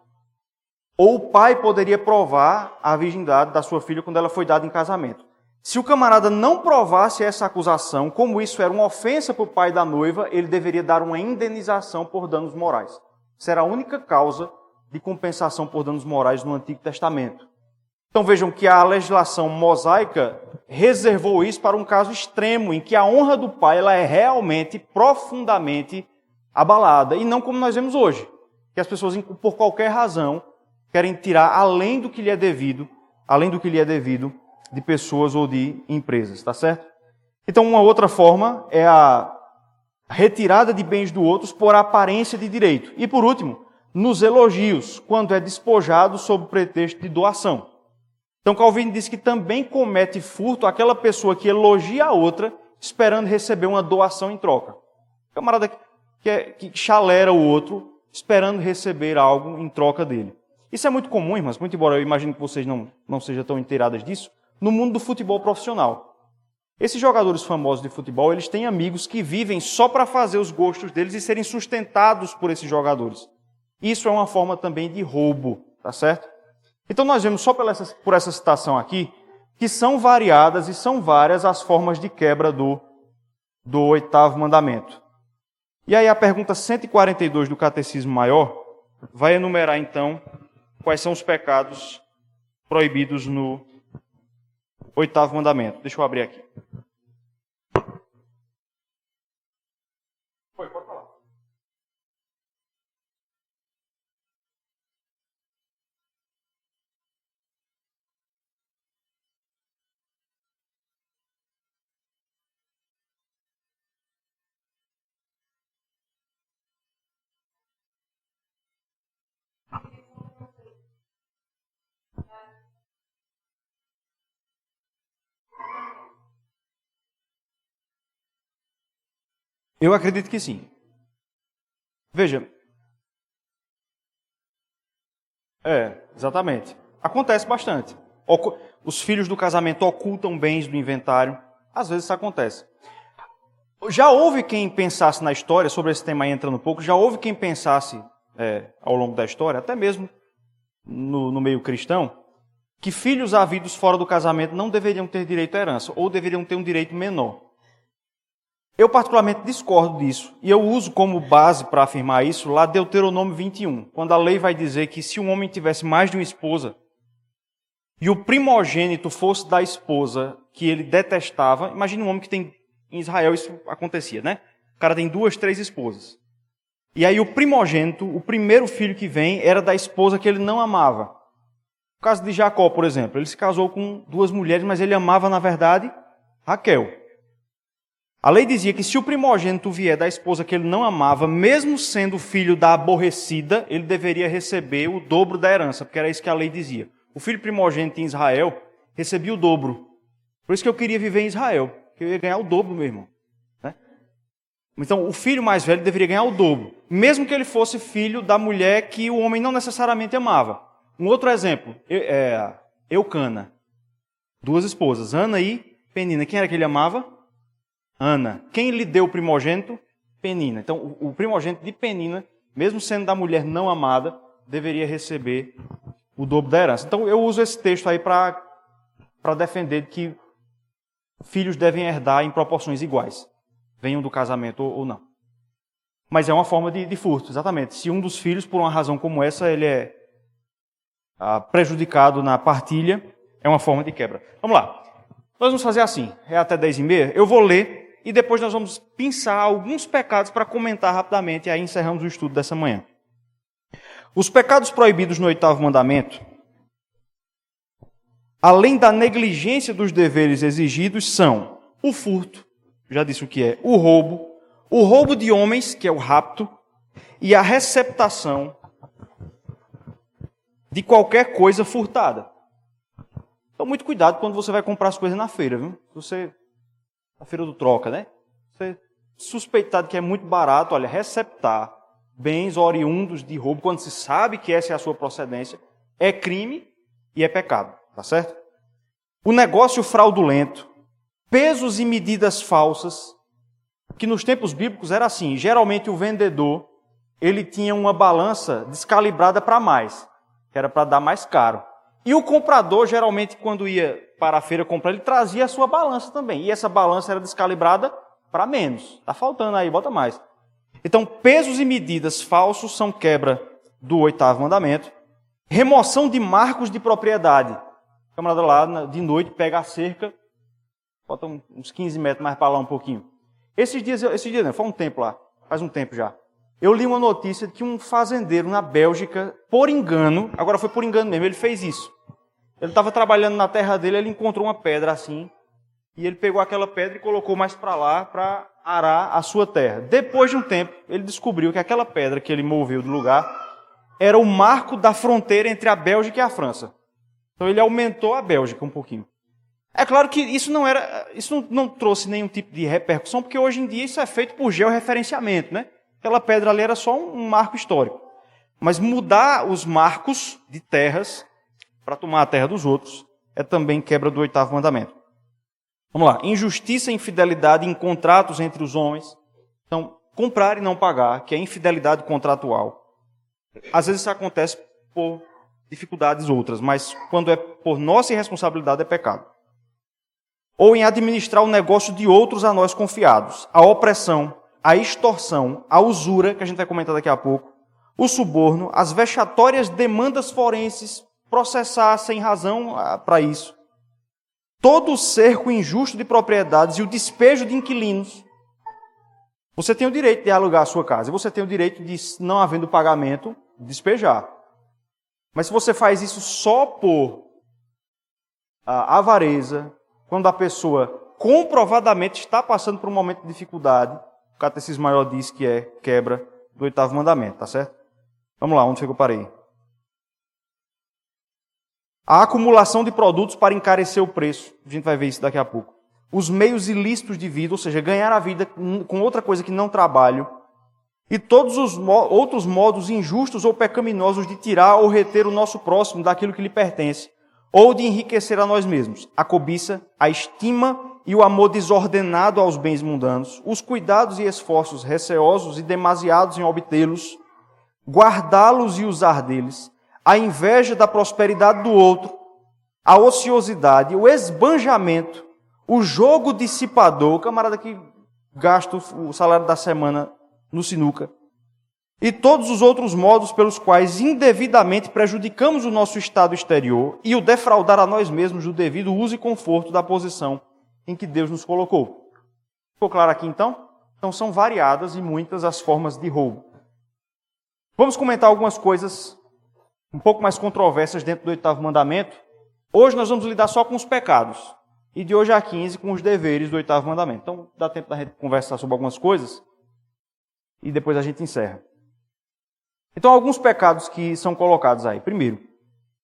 Speaker 1: Ou o pai poderia provar a virgindade da sua filha quando ela foi dada em casamento. Se o camarada não provasse essa acusação, como isso era uma ofensa para o pai da noiva, ele deveria dar uma indenização por danos morais. Isso era a única causa de compensação por danos morais no Antigo Testamento. Então vejam que a legislação mosaica reservou isso para um caso extremo, em que a honra do pai ela é realmente, profundamente abalada. E não como nós vemos hoje, que as pessoas, por qualquer razão, querem tirar além do que lhe é devido, de pessoas ou de empresas, tá certo? Então uma outra forma é a retirada de bens do outro por aparência de direito. E por último, nos elogios, quando é despojado sob pretexto de doação. Então Calvino diz que também comete furto aquela pessoa que elogia a outra, esperando receber uma doação em troca. O camarada que chalera o outro, esperando receber algo em troca dele. Isso é muito comum, irmãs, muito embora eu imagine que vocês não sejam tão inteiradas disso, no mundo do futebol profissional. Esses jogadores famosos de futebol, eles têm amigos que vivem só para fazer os gostos deles e serem sustentados por esses jogadores. Isso é uma forma também de roubo, tá certo? Então nós vemos só por essa citação aqui, que são variadas e são várias as formas de quebra do oitavo mandamento. E aí a pergunta 142 do Catecismo Maior vai enumerar então quais são os pecados proibidos no oitavo mandamento. Deixa eu abrir aqui. Pode falar. Eu acredito que sim. Veja. Exatamente. Acontece bastante. Os filhos do casamento ocultam bens do inventário. Às vezes isso acontece. Já houve quem pensasse na história, sobre esse tema aí entrando um pouco, já houve quem pensasse ao longo da história, até mesmo no meio cristão, que filhos havidos fora do casamento não deveriam ter direito à herança, ou deveriam ter um direito menor. Eu particularmente discordo disso, e eu uso como base para afirmar isso lá Deuteronômio 21, quando a lei vai dizer que se um homem tivesse mais de uma esposa, e o primogênito fosse da esposa que ele detestava, imagine um homem que tem, em Israel isso acontecia, né? O cara tem 2, 3 esposas. E aí o primogênito, o primeiro filho que vem, era da esposa que ele não amava. No caso de Jacó, por exemplo, ele se casou com 2 mulheres, mas ele amava, na verdade, Raquel. A lei dizia que se o primogênito vier da esposa que ele não amava, mesmo sendo filho da aborrecida, ele deveria receber o dobro da herança, porque era isso que a lei dizia. O filho primogênito em Israel recebia o dobro. Por isso que eu queria viver em Israel, porque eu ia ganhar o dobro, meu irmão. Né? Então, o filho mais velho deveria ganhar o dobro, mesmo que ele fosse filho da mulher que o homem não necessariamente amava. Um outro exemplo, Eucana. 2 esposas, Ana e Penina. Quem era que ele amava? Ana. Quem lhe deu o primogênito? Penina. Então, o primogênito de Penina, mesmo sendo da mulher não amada, deveria receber o dobro da herança. Então, eu uso esse texto aí para defender que filhos devem herdar em proporções iguais, venham do casamento ou não. Mas é uma forma de furto, exatamente. Se um dos filhos, por uma razão como essa, ele é prejudicado na partilha, é uma forma de quebra. Vamos lá. Nós vamos fazer assim, até 10h30, eu vou ler e depois nós vamos pensar alguns pecados para comentar rapidamente e aí encerramos o estudo dessa manhã. Os pecados proibidos no oitavo mandamento, além da negligência dos deveres exigidos, são o furto, já disse o que é, o roubo de homens, que é o rapto, e a receptação de qualquer coisa furtada. Então, muito cuidado quando você vai comprar as coisas na feira, viu? Na feira do troca, né? Você suspeitar de que é muito barato, olha, receptar bens oriundos de roubo, quando se sabe que essa é a sua procedência, é crime e é pecado, tá certo? O negócio fraudulento, pesos e medidas falsas, que nos tempos bíblicos era assim, geralmente o vendedor, ele tinha uma balança descalibrada para mais, que era para dar mais caro. E o comprador, geralmente, quando ia para a feira comprar, ele trazia a sua balança também. E essa balança era descalibrada para menos. Está faltando aí, bota mais. Então, pesos e medidas falsos são quebra do 8º mandamento. Remoção de marcos de propriedade. O camarada lá, de noite, pega a cerca, bota uns 15 metros mais para lá um pouquinho. Esses dias não, foi um tempo lá, faz um tempo já. Eu li uma notícia de que um fazendeiro na Bélgica, por engano, agora foi por engano mesmo, ele fez isso. Ele estava trabalhando na terra dele, ele encontrou uma pedra assim, e ele pegou aquela pedra e colocou mais para lá para arar a sua terra. Depois de um tempo, ele descobriu que aquela pedra que ele moveu do lugar era o marco da fronteira entre a Bélgica e a França. Então ele aumentou a Bélgica um pouquinho. É claro que isso não trouxe nenhum tipo de repercussão, porque hoje em dia isso é feito por georreferenciamento, né? Aquela pedra ali era só um marco histórico. Mas mudar os marcos de terras para tomar a terra dos outros é também quebra do 8º mandamento. Vamos lá. Injustiça e infidelidade em contratos entre os homens. Então, comprar e não pagar, que é infidelidade contratual. Às vezes isso acontece por dificuldades outras, mas quando é por nossa irresponsabilidade é pecado. Ou em administrar o negócio de outros a nós confiados. A opressão, a extorsão, a usura, que a gente vai comentar daqui a pouco, o suborno, as vexatórias demandas forenses, processar sem razão para isso, todo o cerco injusto de propriedades e o despejo de inquilinos. Você tem o direito de alugar a sua casa, e você tem o direito de, não havendo pagamento, despejar. Mas se você faz isso só por avareza, quando a pessoa comprovadamente está passando por um momento de dificuldade, o Catecismo Maior diz que é quebra do 8º mandamento, tá certo? Vamos lá, onde foi que eu parei? A acumulação de produtos para encarecer o preço. A gente vai ver isso daqui a pouco. Os meios ilícitos de vida, ou seja, ganhar a vida com outra coisa que não trabalho. E todos os outros modos injustos ou pecaminosos de tirar ou reter o nosso próximo daquilo que lhe pertence. Ou de enriquecer a nós mesmos. A cobiça, a estima e o amor desordenado aos bens mundanos. Os cuidados e esforços receosos e demasiados em obtê-los. Guardá-los e usar deles. A inveja da prosperidade do outro, a ociosidade, o esbanjamento, o jogo dissipador, o camarada que gasta o salário da semana no sinuca, e todos os outros modos pelos quais indevidamente prejudicamos o nosso estado exterior e o defraudar a nós mesmos do devido uso e conforto da posição em que Deus nos colocou. Ficou claro aqui então? Então são variadas e muitas as formas de roubo. Vamos comentar algumas coisas um pouco mais controversas dentro do 8º mandamento. Hoje nós vamos lidar só com os pecados. E de hoje a 15 com os deveres do 8º mandamento. Então dá tempo da gente conversar sobre algumas coisas e depois a gente encerra. Então alguns pecados que são colocados aí. Primeiro,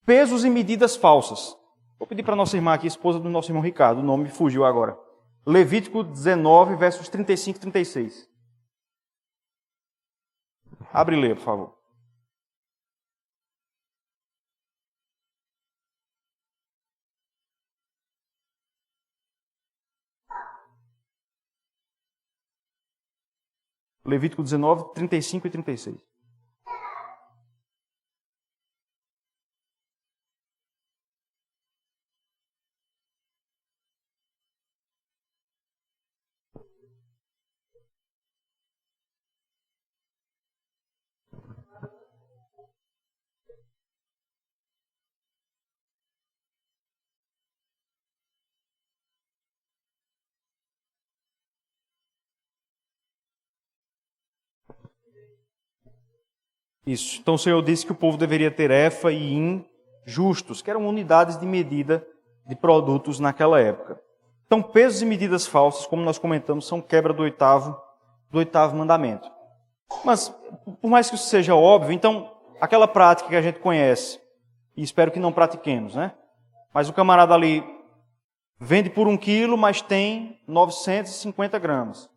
Speaker 1: pesos e medidas falsas. Vou pedir para a nossa irmã aqui, esposa do nosso irmão Ricardo, o nome fugiu agora. Levítico 19, versos 35 e 36. Abre e lê, por favor. Levítico 19, 35 e 36. Isso. Então o Senhor disse que o povo deveria ter efa e hin justos, que eram unidades de medida de produtos naquela época. Então pesos e medidas falsas, como nós comentamos, são quebra do 8º mandamento. Mas, por mais que isso seja óbvio, então aquela prática que a gente conhece, e espero que não pratiquemos, né? Mas o camarada ali vende por 1 quilo, mas tem 950 gramas.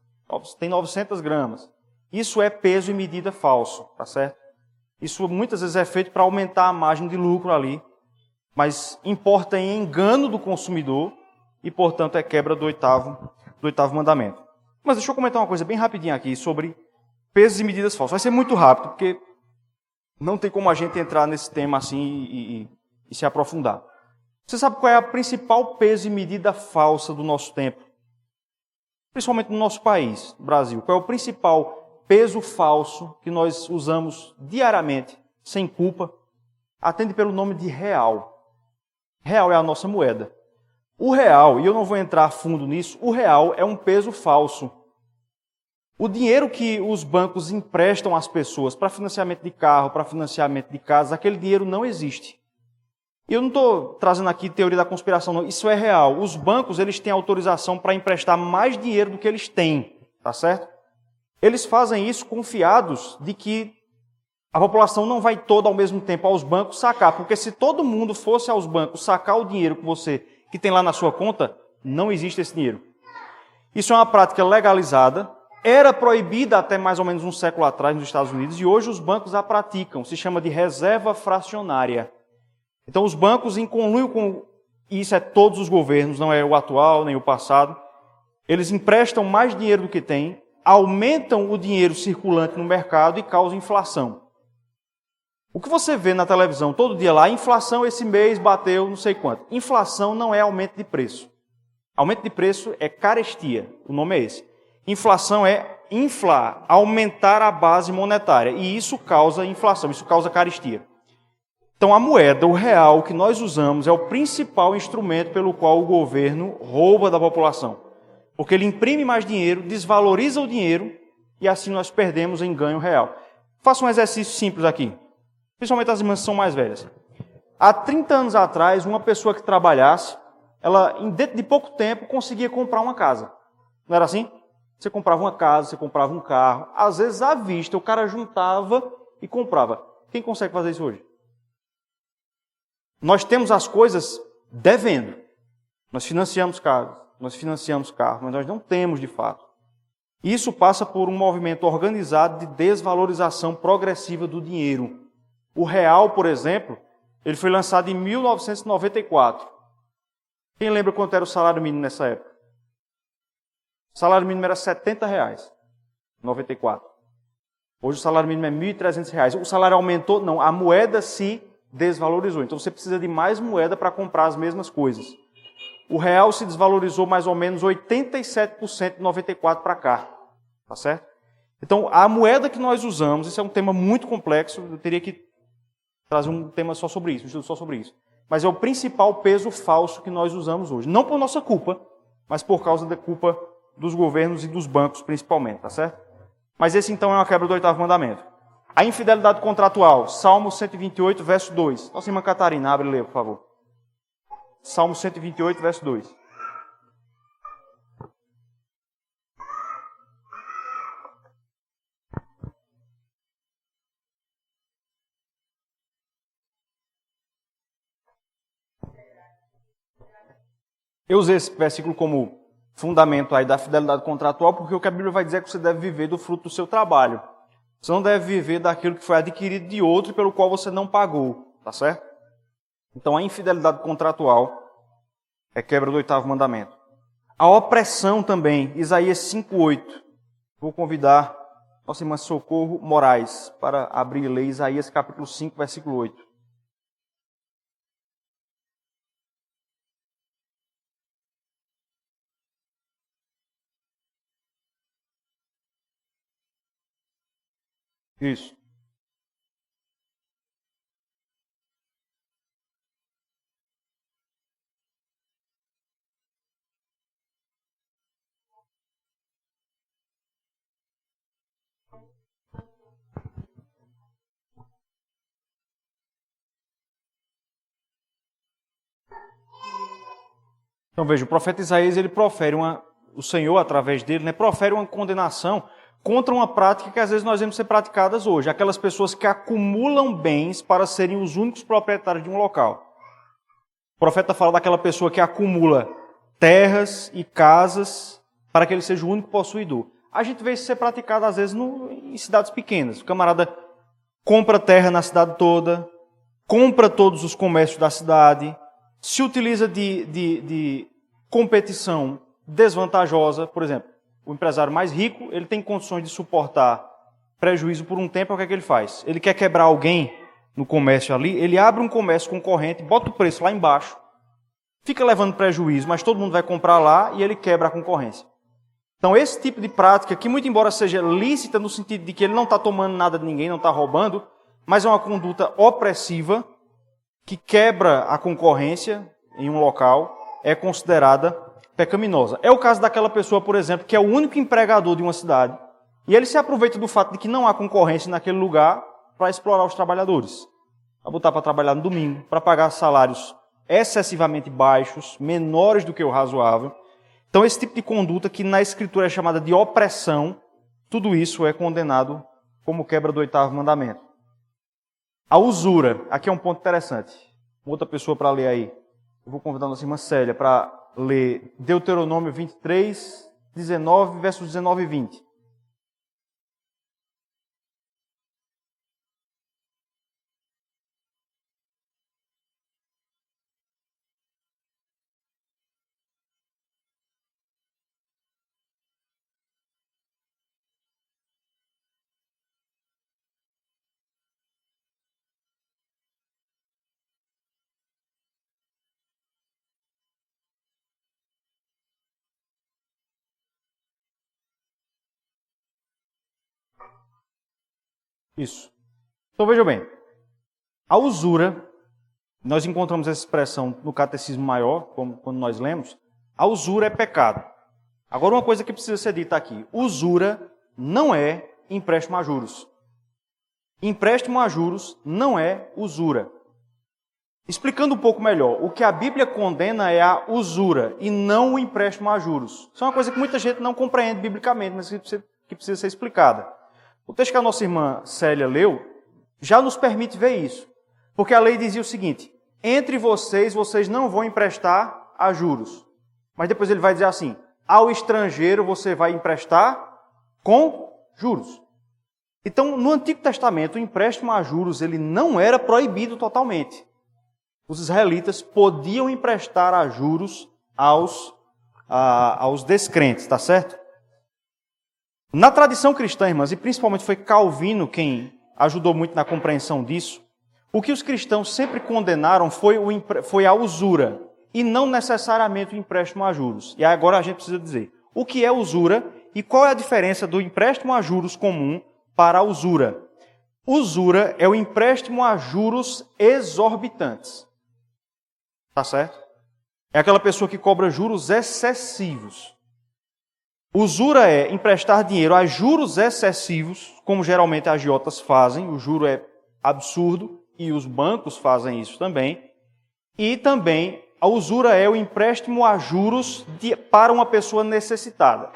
Speaker 1: Tem 900 gramas. Isso é peso e medida falso, tá certo? Isso muitas vezes é feito para aumentar a margem de lucro ali, mas importa em engano do consumidor e, portanto, é quebra do oitavo mandamento. Mas deixa eu comentar uma coisa bem rapidinho aqui sobre pesos e medidas falsas. Vai ser muito rápido, porque não tem como a gente entrar nesse tema assim e se aprofundar. Você sabe qual é a principal peso e medida falsa do nosso tempo? Principalmente no nosso país, Brasil. Qual é o principal peso falso que nós usamos diariamente, sem culpa? Atende pelo nome de real. Real é a nossa moeda. O real, e eu não vou entrar a fundo nisso, o real é um peso falso. O dinheiro que os bancos emprestam às pessoas para financiamento de carro, para financiamento de casa, aquele dinheiro não existe. E eu não estou trazendo aqui teoria da conspiração, não. Isso é real. Os bancos, eles têm autorização para emprestar mais dinheiro do que eles têm, tá certo? Eles fazem isso confiados de que a população não vai toda ao mesmo tempo aos bancos sacar, porque se todo mundo fosse aos bancos sacar o dinheiro que tem lá na sua conta, não existe esse dinheiro. Isso é uma prática legalizada, era proibida até mais ou menos um século atrás nos Estados Unidos, e hoje os bancos a praticam, se chama de reserva fracionária. Então os bancos, em conluio com, e isso é todos os governos, não é o atual nem o passado, eles emprestam mais dinheiro do que têm, aumentam o dinheiro circulante no mercado e causam inflação. O que você vê na televisão todo dia lá, inflação esse mês bateu não sei quanto. Inflação não é aumento de preço. Aumento de preço é carestia, o nome é esse. Inflação é inflar, aumentar a base monetária. E isso causa inflação, isso causa carestia. Então a moeda, o real que nós usamos, é o principal instrumento pelo qual o governo rouba da população. Porque ele imprime mais dinheiro, desvaloriza o dinheiro e assim nós perdemos em ganho real. Faça um exercício simples aqui. Principalmente as irmãs que são mais velhas. Há 30 anos atrás, uma pessoa que trabalhasse, ela, dentro de pouco tempo, conseguia comprar uma casa. Não era assim? Você comprava uma casa, você comprava um carro. Às vezes, à vista, o cara juntava e comprava. Quem consegue fazer isso hoje? Nós temos as coisas devendo. Nós financiamos carros, mas nós não temos de fato. Isso passa por um movimento organizado de desvalorização progressiva do dinheiro. O real, por exemplo, ele foi lançado em 1994. Quem lembra quanto era o salário mínimo nessa época? O salário mínimo era R$ 70, em 94. Hoje o salário mínimo é R$ 1.300. O salário aumentou? Não, a moeda se desvalorizou. Então você precisa de mais moeda para comprar as mesmas coisas. O real se desvalorizou mais ou menos 87% de 94 para cá. Tá certo? Então a moeda que nós usamos, isso é um tema muito complexo, eu teria que trazer um tema só sobre isso, um estudo só sobre isso. Mas é o principal peso falso que nós usamos hoje. Não por nossa culpa, mas por causa da culpa dos governos e dos bancos, principalmente, tá certo? Mas esse, então, é uma quebra do oitavo mandamento. A infidelidade contratual, Salmo 128, verso 2. Nossa irmã Catarina, abre e lê, por favor. Salmo 128, verso 2. Eu usei esse versículo como fundamento aí da fidelidade contratual, porque o que a Bíblia vai dizer é que você deve viver do fruto do seu trabalho. Você não deve viver daquilo que foi adquirido de outro e pelo qual você não pagou, tá certo? Então a infidelidade contratual é quebra do oitavo mandamento. A opressão também, Isaías 5:8. Vou convidar nossa irmã Socorro Moraes para abrir e ler Isaías capítulo 5, versículo 8. Isso. Então veja, o profeta Isaías, ele profere o Senhor, através dele, profere uma condenação contra uma prática que às vezes nós vemos ser praticadas hoje. Aquelas pessoas que acumulam bens para serem os únicos proprietários de um local. profeta fala daquela pessoa que acumula terras e casas para que ele seja o único possuidor. A gente vê isso ser praticado, às vezes, em cidades pequenas. O camarada compra terra na cidade toda, compra todos os comércios da cidade, se utiliza de competição desvantajosa. Por exemplo, o empresário mais rico, ele tem condições de suportar prejuízo por um tempo. O que é que ele faz? Ele quer quebrar alguém no comércio ali, ele abre um comércio concorrente, bota o preço lá embaixo, fica levando prejuízo, mas todo mundo vai comprar lá e ele quebra a concorrência. Então, esse tipo de prática, que muito embora seja lícita no sentido de que ele não está tomando nada de ninguém, não está roubando, mas é uma conduta opressiva que quebra a concorrência em um local, é considerada pecaminosa. É o caso daquela pessoa, por exemplo, que é o único empregador de uma cidade e ele se aproveita do fato de que não há concorrência naquele lugar para explorar os trabalhadores, para botar para trabalhar no domingo, para pagar salários excessivamente baixos, menores do que o razoável. Então, esse tipo de conduta, que na Escritura é chamada de opressão, tudo isso é condenado como quebra do 8º mandamento. A usura, aqui é um ponto interessante. Outra pessoa para ler aí. Eu vou convidar a nossa irmã Célia para ler Deuteronômio 23, 19, versos 19 e 20. Isso. Então veja bem, a usura, nós encontramos essa expressão no Catecismo Maior, como quando nós lemos, a usura é pecado. Agora, uma coisa que precisa ser dita aqui, usura não é empréstimo a juros. Empréstimo a juros não é usura. Explicando um pouco melhor, o que a Bíblia condena é a usura e não o empréstimo a juros. Isso é uma coisa que muita gente não compreende biblicamente, mas que precisa ser explicada. O texto que a nossa irmã Célia leu já nos permite ver isso. Porque a lei dizia o seguinte: entre vocês não vão emprestar a juros. Mas depois ele vai dizer assim: ao estrangeiro você vai emprestar com juros. Então, no Antigo Testamento, o empréstimo a juros ele não era proibido totalmente. Os israelitas podiam emprestar a juros aos descrentes, tá certo? Na tradição cristã, irmãs, e principalmente foi Calvino quem ajudou muito na compreensão disso, o que os cristãos sempre condenaram foi a usura, e não necessariamente o empréstimo a juros. E agora a gente precisa dizer o que é usura e qual é a diferença do empréstimo a juros comum para a usura. Usura é o empréstimo a juros exorbitantes. Tá certo? É aquela pessoa que cobra juros excessivos. Usura é emprestar dinheiro a juros excessivos, como geralmente agiotas fazem, o juro é absurdo e os bancos fazem isso também. E também a usura é o empréstimo a juros para uma pessoa necessitada.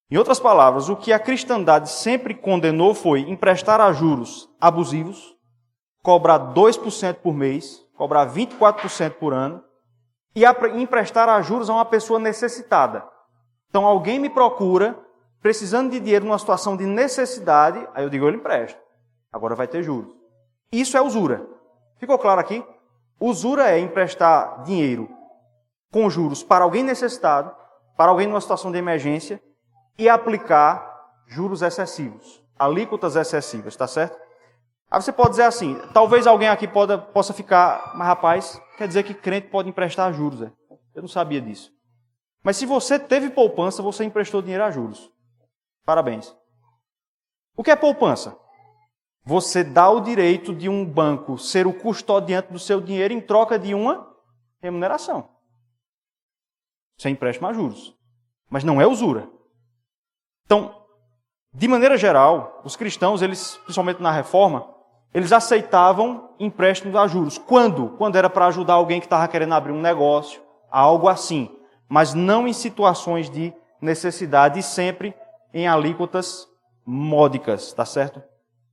Speaker 1: Em outras palavras, o que a cristandade sempre condenou foi emprestar a juros abusivos, cobrar 2% por mês, cobrar 24% por ano, e emprestar a juros a uma pessoa necessitada. Então, alguém me procura, precisando de dinheiro numa situação de necessidade, aí eu digo, eu lhe empresto. Agora vai ter juros. Isso é usura. Ficou claro aqui? Usura é emprestar dinheiro com juros para alguém necessitado, para alguém numa situação de emergência, e aplicar juros excessivos, alíquotas excessivas, tá certo? Aí você pode dizer assim, talvez alguém aqui possa ficar, mas rapaz, quer dizer que crente pode emprestar juros, é? Eu não sabia disso. Mas se você teve poupança, você emprestou dinheiro a juros. Parabéns. O que é poupança? Você dá o direito de um banco ser o custodiante do seu dinheiro em troca de uma remuneração. Isso é empréstimo a juros. Mas não é usura. Então, de maneira geral, os cristãos, eles, principalmente na Reforma, eles aceitavam empréstimos a juros. Quando? Quando era para ajudar alguém que estava querendo abrir um negócio, algo assim. Mas não em situações de necessidade e sempre em alíquotas módicas, tá certo?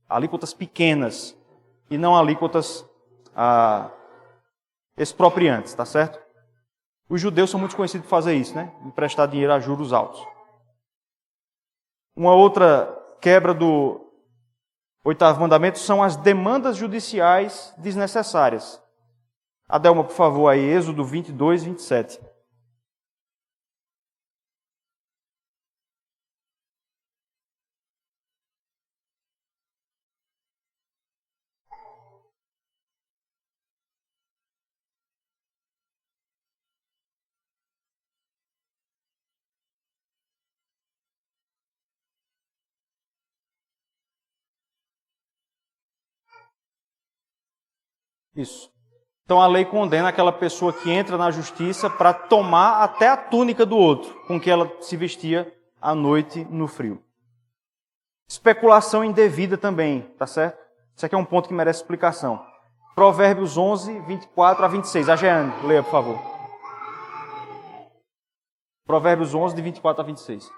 Speaker 1: Alíquotas pequenas e não alíquotas expropriantes, tá certo? Os judeus são muito conhecidos por fazer isso, né? Emprestar dinheiro a juros altos. Uma outra quebra do 8º mandamento são as demandas judiciais desnecessárias. Adelma, por favor, aí, Êxodo 22, 27. Isso. Então a lei condena aquela pessoa que entra na justiça para tomar até a túnica do outro, com que ela se vestia à noite no frio. Especulação indevida também, tá certo? Isso aqui é um ponto que merece explicação. Provérbios 11, 24 a 26. A Jeane, leia, por favor. Provérbios 11, de 24 a 26.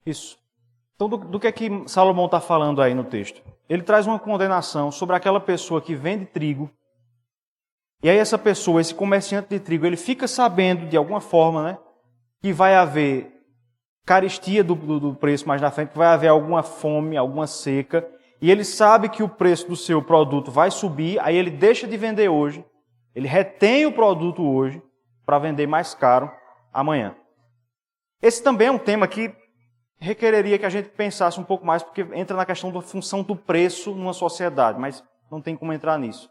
Speaker 1: Isso. Então, do que é que Salomão está falando aí no texto? Ele traz uma condenação sobre aquela pessoa que vende trigo, e aí essa pessoa, esse comerciante de trigo, ele fica sabendo, de alguma forma, né, que vai haver carestia do preço mais na frente, que vai haver alguma fome, alguma seca, e ele sabe que o preço do seu produto vai subir, aí ele deixa de vender hoje, ele retém o produto hoje, para vender mais caro amanhã. Esse também é um tema que requereria que a gente pensasse um pouco mais, porque entra na questão da função do preço numa sociedade, mas não tem como entrar nisso.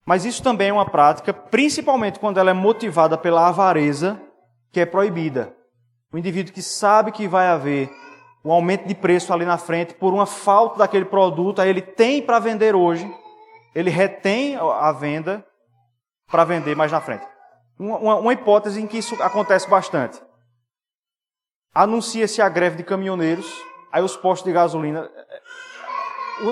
Speaker 1: Mas isso também é uma prática, principalmente quando ela é motivada pela avareza, que é proibida. O indivíduo que sabe que vai haver um aumento de preço ali na frente por uma falta daquele produto, aí ele tem para vender hoje, ele retém a venda para vender mais na frente. Uma hipótese em que isso acontece bastante. Anuncia-se a greve de caminhoneiros, aí os postos de gasolina...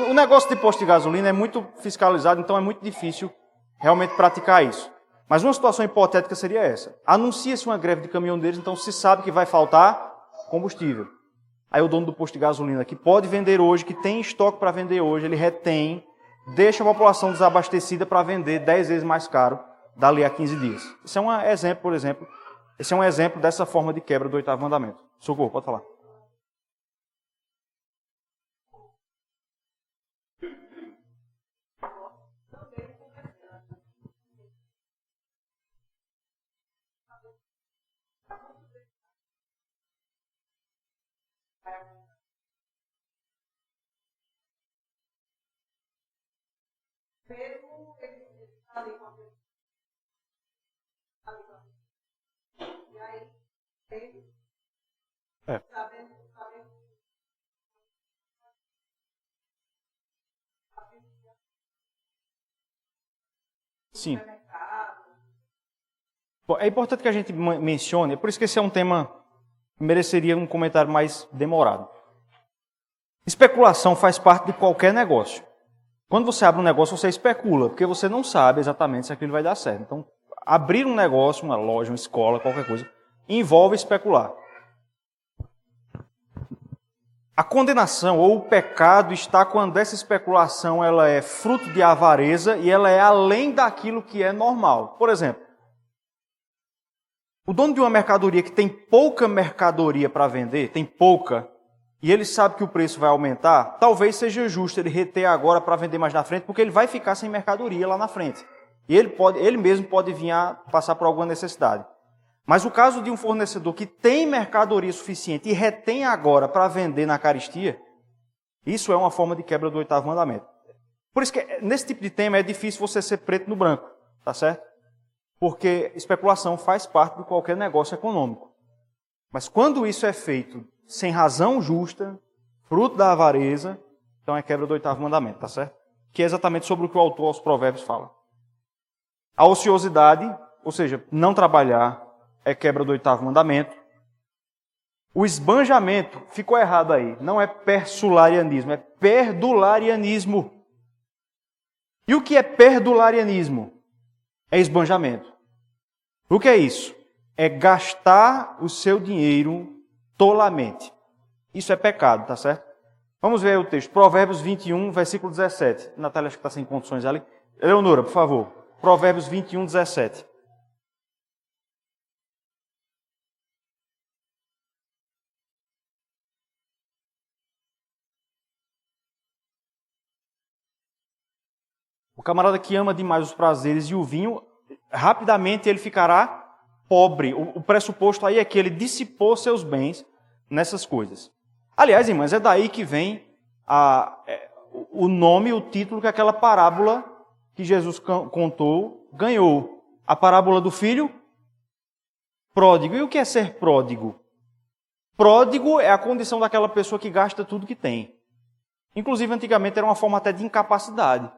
Speaker 1: O negócio de posto de gasolina é muito fiscalizado, então é muito difícil realmente praticar isso. Mas uma situação hipotética seria essa. Anuncia-se uma greve de caminhoneiros, então se sabe que vai faltar combustível. Aí o dono do posto de gasolina, que pode vender hoje, que tem estoque para vender hoje, ele retém, deixa a população desabastecida para vender 10 vezes mais caro dali a 15 dias. Esse é um exemplo, por exemplo, esse é um exemplo dessa forma de quebra do 8º mandamento. Socorro, pode falar. É. Sim. Bom, é importante que a gente mencione, é por isso que esse é um tema que mereceria um comentário mais demorado. Especulação faz parte de qualquer negócio. Quando você abre um negócio, você especula, porque você não sabe exatamente se aquilo vai dar certo. Então, abrir um negócio, uma loja, uma escola, qualquer coisa, envolve especular. A condenação ou o pecado está quando essa especulação ela é fruto de avareza e ela é além daquilo que é normal. Por exemplo, o dono de uma mercadoria que tem pouca mercadoria para vender, tem pouca, e ele sabe que o preço vai aumentar, talvez seja justo ele reter agora para vender mais na frente, porque ele vai ficar sem mercadoria lá na frente. E ele mesmo pode vir a passar por alguma necessidade. Mas o caso de um fornecedor que tem mercadoria suficiente e retém agora para vender na carestia, isso é uma forma de quebra do 8º mandamento. Por isso que nesse tipo de tema é difícil você ser preto no branco, tá certo? Porque especulação faz parte de qualquer negócio econômico. Mas quando isso é feito sem razão justa, fruto da avareza, então é quebra do 8º mandamento, tá certo? Que é exatamente sobre o que o autor aos Provérbios fala. A ociosidade, ou seja, não trabalhar, é quebra do 8º mandamento. O esbanjamento, ficou errado aí, não é persularianismo, é perdularianismo. E o que é perdularianismo? É esbanjamento. O que é isso? É gastar o seu dinheiro tolamente. Isso é pecado, tá certo? Vamos ver aí o texto. Provérbios 21, versículo 17. Natália, acho que está sem condições ali. Eleonora, por favor. Provérbios 21, 17. O camarada que ama demais os prazeres e o vinho, rapidamente ele ficará pobre. O pressuposto aí é que ele dissipou seus bens nessas coisas. Aliás, irmãs, é daí que vem o nome, o título que aquela parábola que Jesus contou ganhou. A parábola do filho pródigo. E o que é ser pródigo? Pródigo é a condição daquela pessoa que gasta tudo que tem. Inclusive, antigamente era uma forma até de incapacidade.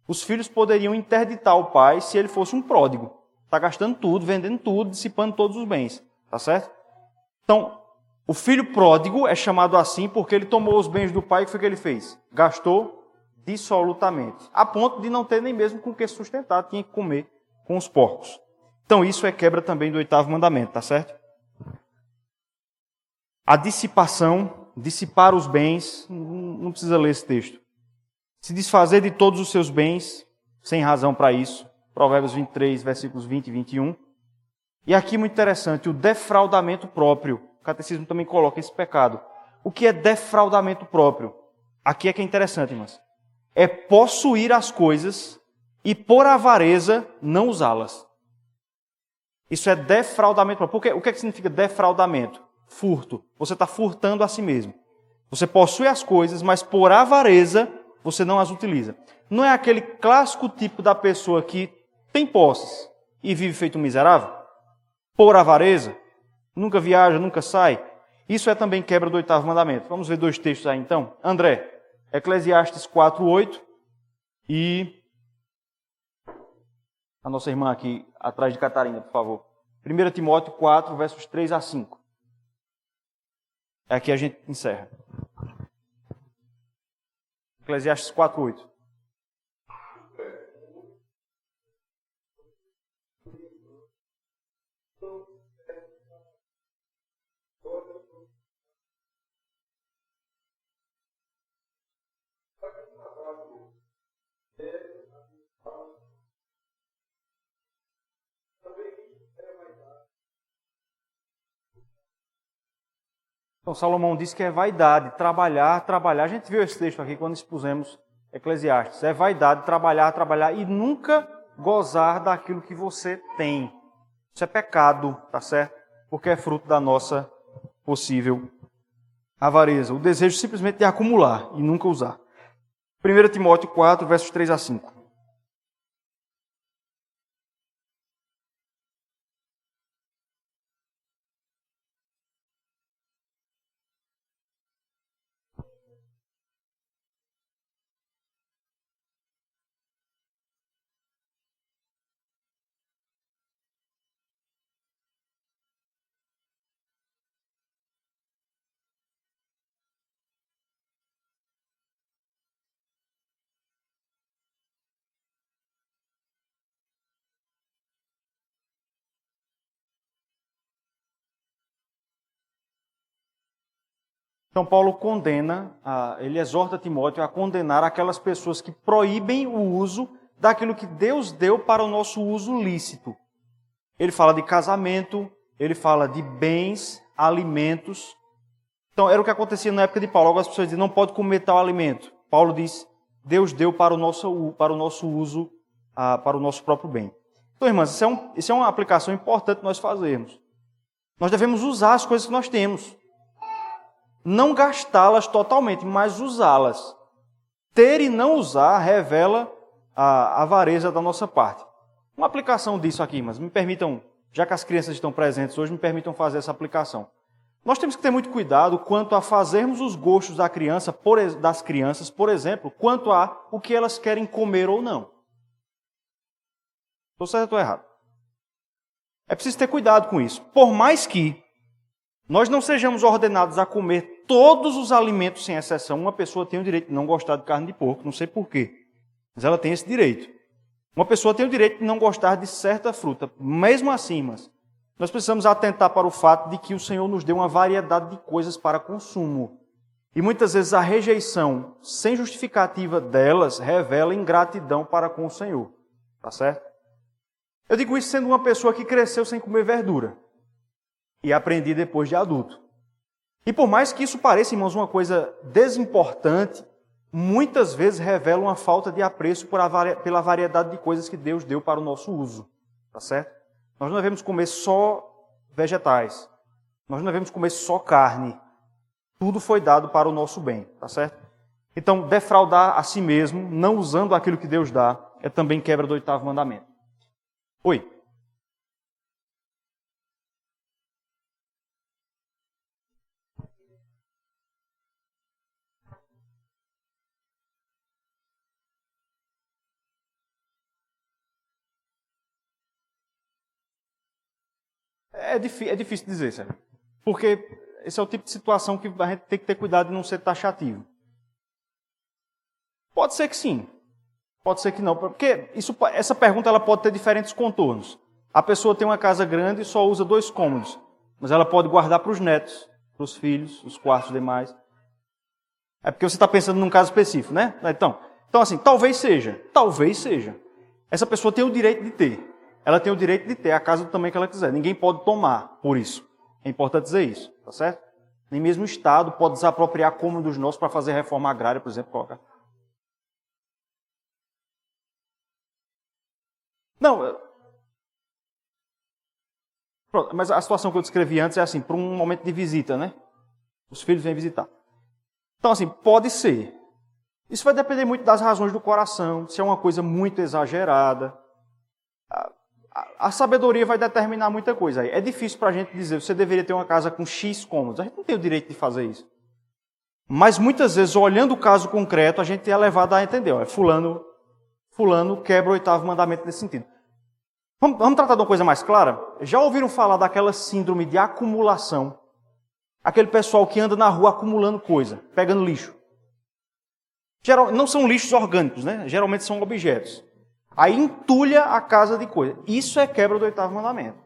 Speaker 1: Os filhos poderiam interditar o pai se ele fosse um pródigo. Está gastando tudo, vendendo tudo, dissipando todos os bens. Tá certo? Então, o filho pródigo é chamado assim porque ele tomou os bens do pai e o que foi que ele fez? Gastou dissolutamente. A ponto de não ter nem mesmo com o que sustentar, tinha que comer com os porcos. Então, isso é quebra também do 8º mandamento, tá certo? A dissipação, dissipar os bens, não precisa ler esse texto. Se desfazer de todos os seus bens, sem razão para isso. Provérbios 23, versículos 20 e 21. E aqui, muito interessante, o defraudamento próprio. O catecismo também coloca esse pecado. O que é defraudamento próprio? Aqui é que é interessante, irmãos. É possuir as coisas e, por avareza, não usá-las. Isso é defraudamento próprio. Porque, o que significa defraudamento? Furto. Você está furtando a si mesmo. Você possui as coisas, mas por avareza você não as utiliza. Não é aquele clássico tipo da pessoa que tem posses e vive feito um miserável? Por avareza? Nunca viaja, nunca sai? Isso é também quebra do 8º mandamento. Vamos ver 2 textos aí então. André, Eclesiastes 4:8 e a nossa irmã aqui atrás de Catarina, por favor. 1 Timóteo 4, versos 3 a 5. Aqui a gente encerra. Eclesiastes 4:8. Então, Salomão disse que é vaidade, trabalhar. A gente viu esse texto aqui quando expusemos Eclesiastes. É vaidade, trabalhar e nunca gozar daquilo que você tem. Isso é pecado, tá certo? Porque é fruto da nossa possível avareza. O desejo simplesmente de acumular e nunca usar. 1 Timóteo 4, versos 3 a 5. Então, Paulo ele exorta Timóteo a condenar aquelas pessoas que proíbem o uso daquilo que Deus deu para o nosso uso lícito. Ele fala de casamento, ele fala de bens, alimentos. Então, era o que acontecia na época de Paulo. Algumas pessoas dizem, não pode comer tal alimento. Paulo diz, Deus deu para o nosso uso, para o nosso próprio bem. Então, irmãs, isso é uma aplicação importante nós fazermos. Nós devemos usar as coisas que nós temos. Não gastá-las totalmente, mas usá-las. Ter e não usar revela a avareza da nossa parte. Uma aplicação disso aqui, mas me permitam, já que as crianças estão presentes hoje, me permitam fazer essa aplicação. Nós temos que ter muito cuidado quanto a fazermos os gostos das crianças, por exemplo, quanto a o que elas querem comer ou não. Estou certo ou estou errado? É preciso ter cuidado com isso. Por mais que nós não sejamos ordenados a comer todos os alimentos sem exceção, uma pessoa tem o direito de não gostar de carne de porco, não sei porquê, mas ela tem esse direito. Uma pessoa tem o direito de não gostar de certa fruta. Mesmo assim, nós precisamos atentar para o fato de que o Senhor nos deu uma variedade de coisas para consumo. E muitas vezes a rejeição, sem justificativa delas, revela ingratidão para com o Senhor. Tá certo? Eu digo isso sendo uma pessoa que cresceu sem comer verdura. E aprendi depois de adulto. E por mais que isso pareça, irmãos, uma coisa desimportante, muitas vezes revela uma falta de apreço pela variedade de coisas que Deus deu para o nosso uso. Tá certo? Nós não devemos comer só vegetais. Nós não devemos comer só carne. Tudo foi dado para o nosso bem, tá certo? Então, defraudar a si mesmo, não usando aquilo que Deus dá, é também quebra do 8º mandamento. Oi. É difícil dizer, Sérgio. Porque esse é o tipo de situação que a gente tem que ter cuidado de não ser taxativo. Pode ser que sim. Pode ser que não. Porque essa pergunta ela pode ter diferentes contornos. A pessoa tem uma casa grande e só usa 2 cômodos. Mas ela pode guardar para os netos, para os filhos, os quartos demais. É porque você está pensando num caso específico, né? Então assim, talvez seja. Essa pessoa tem o direito de ter. Ela tem o direito de ter a casa do tamanho que ela quiser. Ninguém pode tomar por isso. É importante dizer isso, tá certo? Nem mesmo o Estado pode desapropriar cômodos nossos para fazer reforma agrária, por exemplo, colocar. Não, pronto, mas a situação que eu descrevi antes é assim, para um momento de visita, né? Os filhos vêm visitar. Então assim, pode ser. Isso vai depender muito das razões do coração, se é uma coisa muito exagerada. A sabedoria vai determinar muita coisa aí. É difícil para a gente dizer, você deveria ter uma casa com X cômodos. A gente não tem o direito de fazer isso. Mas muitas vezes, olhando o caso concreto, a gente é levado a entender. Olha, fulano quebra o 8º mandamento nesse sentido. Vamos tratar de uma coisa mais clara? Já ouviram falar daquela síndrome de acumulação? Aquele pessoal que anda na rua acumulando coisa, pegando lixo. Não são lixos orgânicos, né? Geralmente são objetos. Aí entulha a casa de coisa. Isso é quebra do 8º mandamento.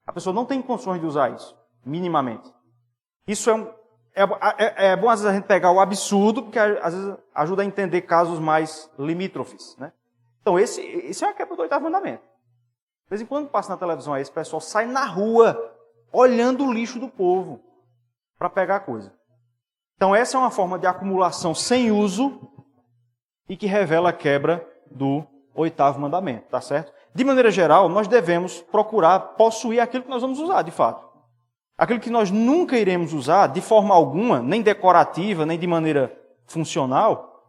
Speaker 1: A pessoa não tem condições de usar isso, minimamente. Isso é bom às vezes a gente pegar o absurdo, porque às vezes ajuda a entender casos mais limítrofes, né? Então esse é a quebra do 8º mandamento. De vez em quando passa na televisão aí, esse pessoal sai na rua olhando o lixo do povo para pegar coisa. Então essa é uma forma de acumulação sem uso e que revela a quebra do 8º mandamento, tá certo? De maneira geral, nós devemos procurar possuir aquilo que nós vamos usar, de fato. Aquilo que nós nunca iremos usar, de forma alguma, nem decorativa, nem de maneira funcional,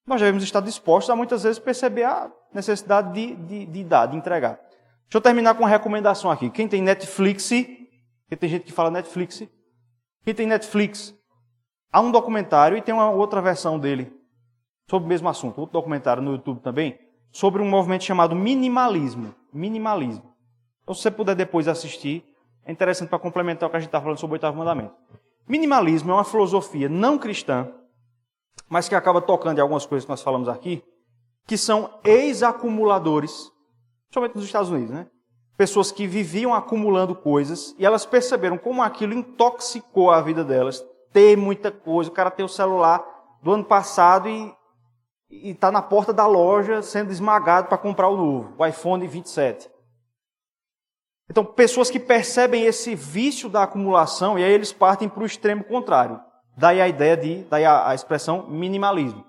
Speaker 1: nós devemos estar dispostos a muitas vezes perceber a necessidade de dar, de entregar. Deixa eu terminar com uma recomendação aqui. Quem tem Netflix, porque tem gente que fala Netflix, quem tem Netflix, há um documentário e tem uma outra versão dele, sobre o mesmo assunto, outro documentário no YouTube também, sobre um movimento chamado minimalismo. Minimalismo. Então, se você puder depois assistir, é interessante para complementar o que a gente está falando sobre o 8º mandamento. Minimalismo é uma filosofia não cristã, mas que acaba tocando em algumas coisas que nós falamos aqui, que são ex-acumuladores, principalmente nos Estados Unidos, né? Pessoas que viviam acumulando coisas e elas perceberam como aquilo intoxicou a vida delas. Ter muita coisa, o cara tem o celular do ano passado e está na porta da loja sendo esmagado para comprar o novo, o iPhone 27. Então, pessoas que percebem esse vício da acumulação e aí eles partem para o extremo contrário. Daí a ideia daí a expressão minimalismo.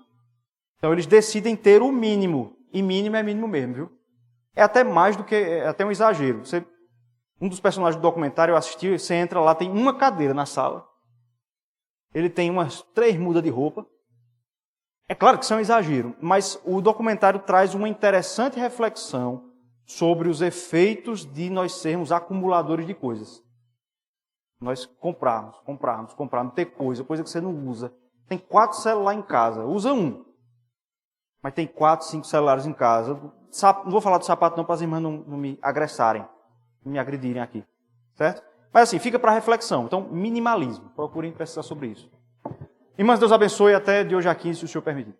Speaker 1: Então, eles decidem ter o mínimo. E mínimo é mínimo mesmo, viu? É até mais do que, é até um exagero. Um dos personagens do documentário eu assisti, você entra lá, tem uma cadeira na sala. Ele tem umas 3 mudas de roupa. É claro que isso é um exagero, mas o documentário traz uma interessante reflexão sobre os efeitos de nós sermos acumuladores de coisas. Nós comprarmos, ter coisa que você não usa. Tem 4 celulares em casa, usa um. Mas tem 4, 5 celulares em casa. Não vou falar do sapato não, para as irmãs não me agressarem, não me agredirem aqui. Certo? Mas assim, fica para reflexão. Então, minimalismo. Procurem pensar sobre isso. Irmãs, Deus abençoe até de hoje a 15, se o Senhor permitir.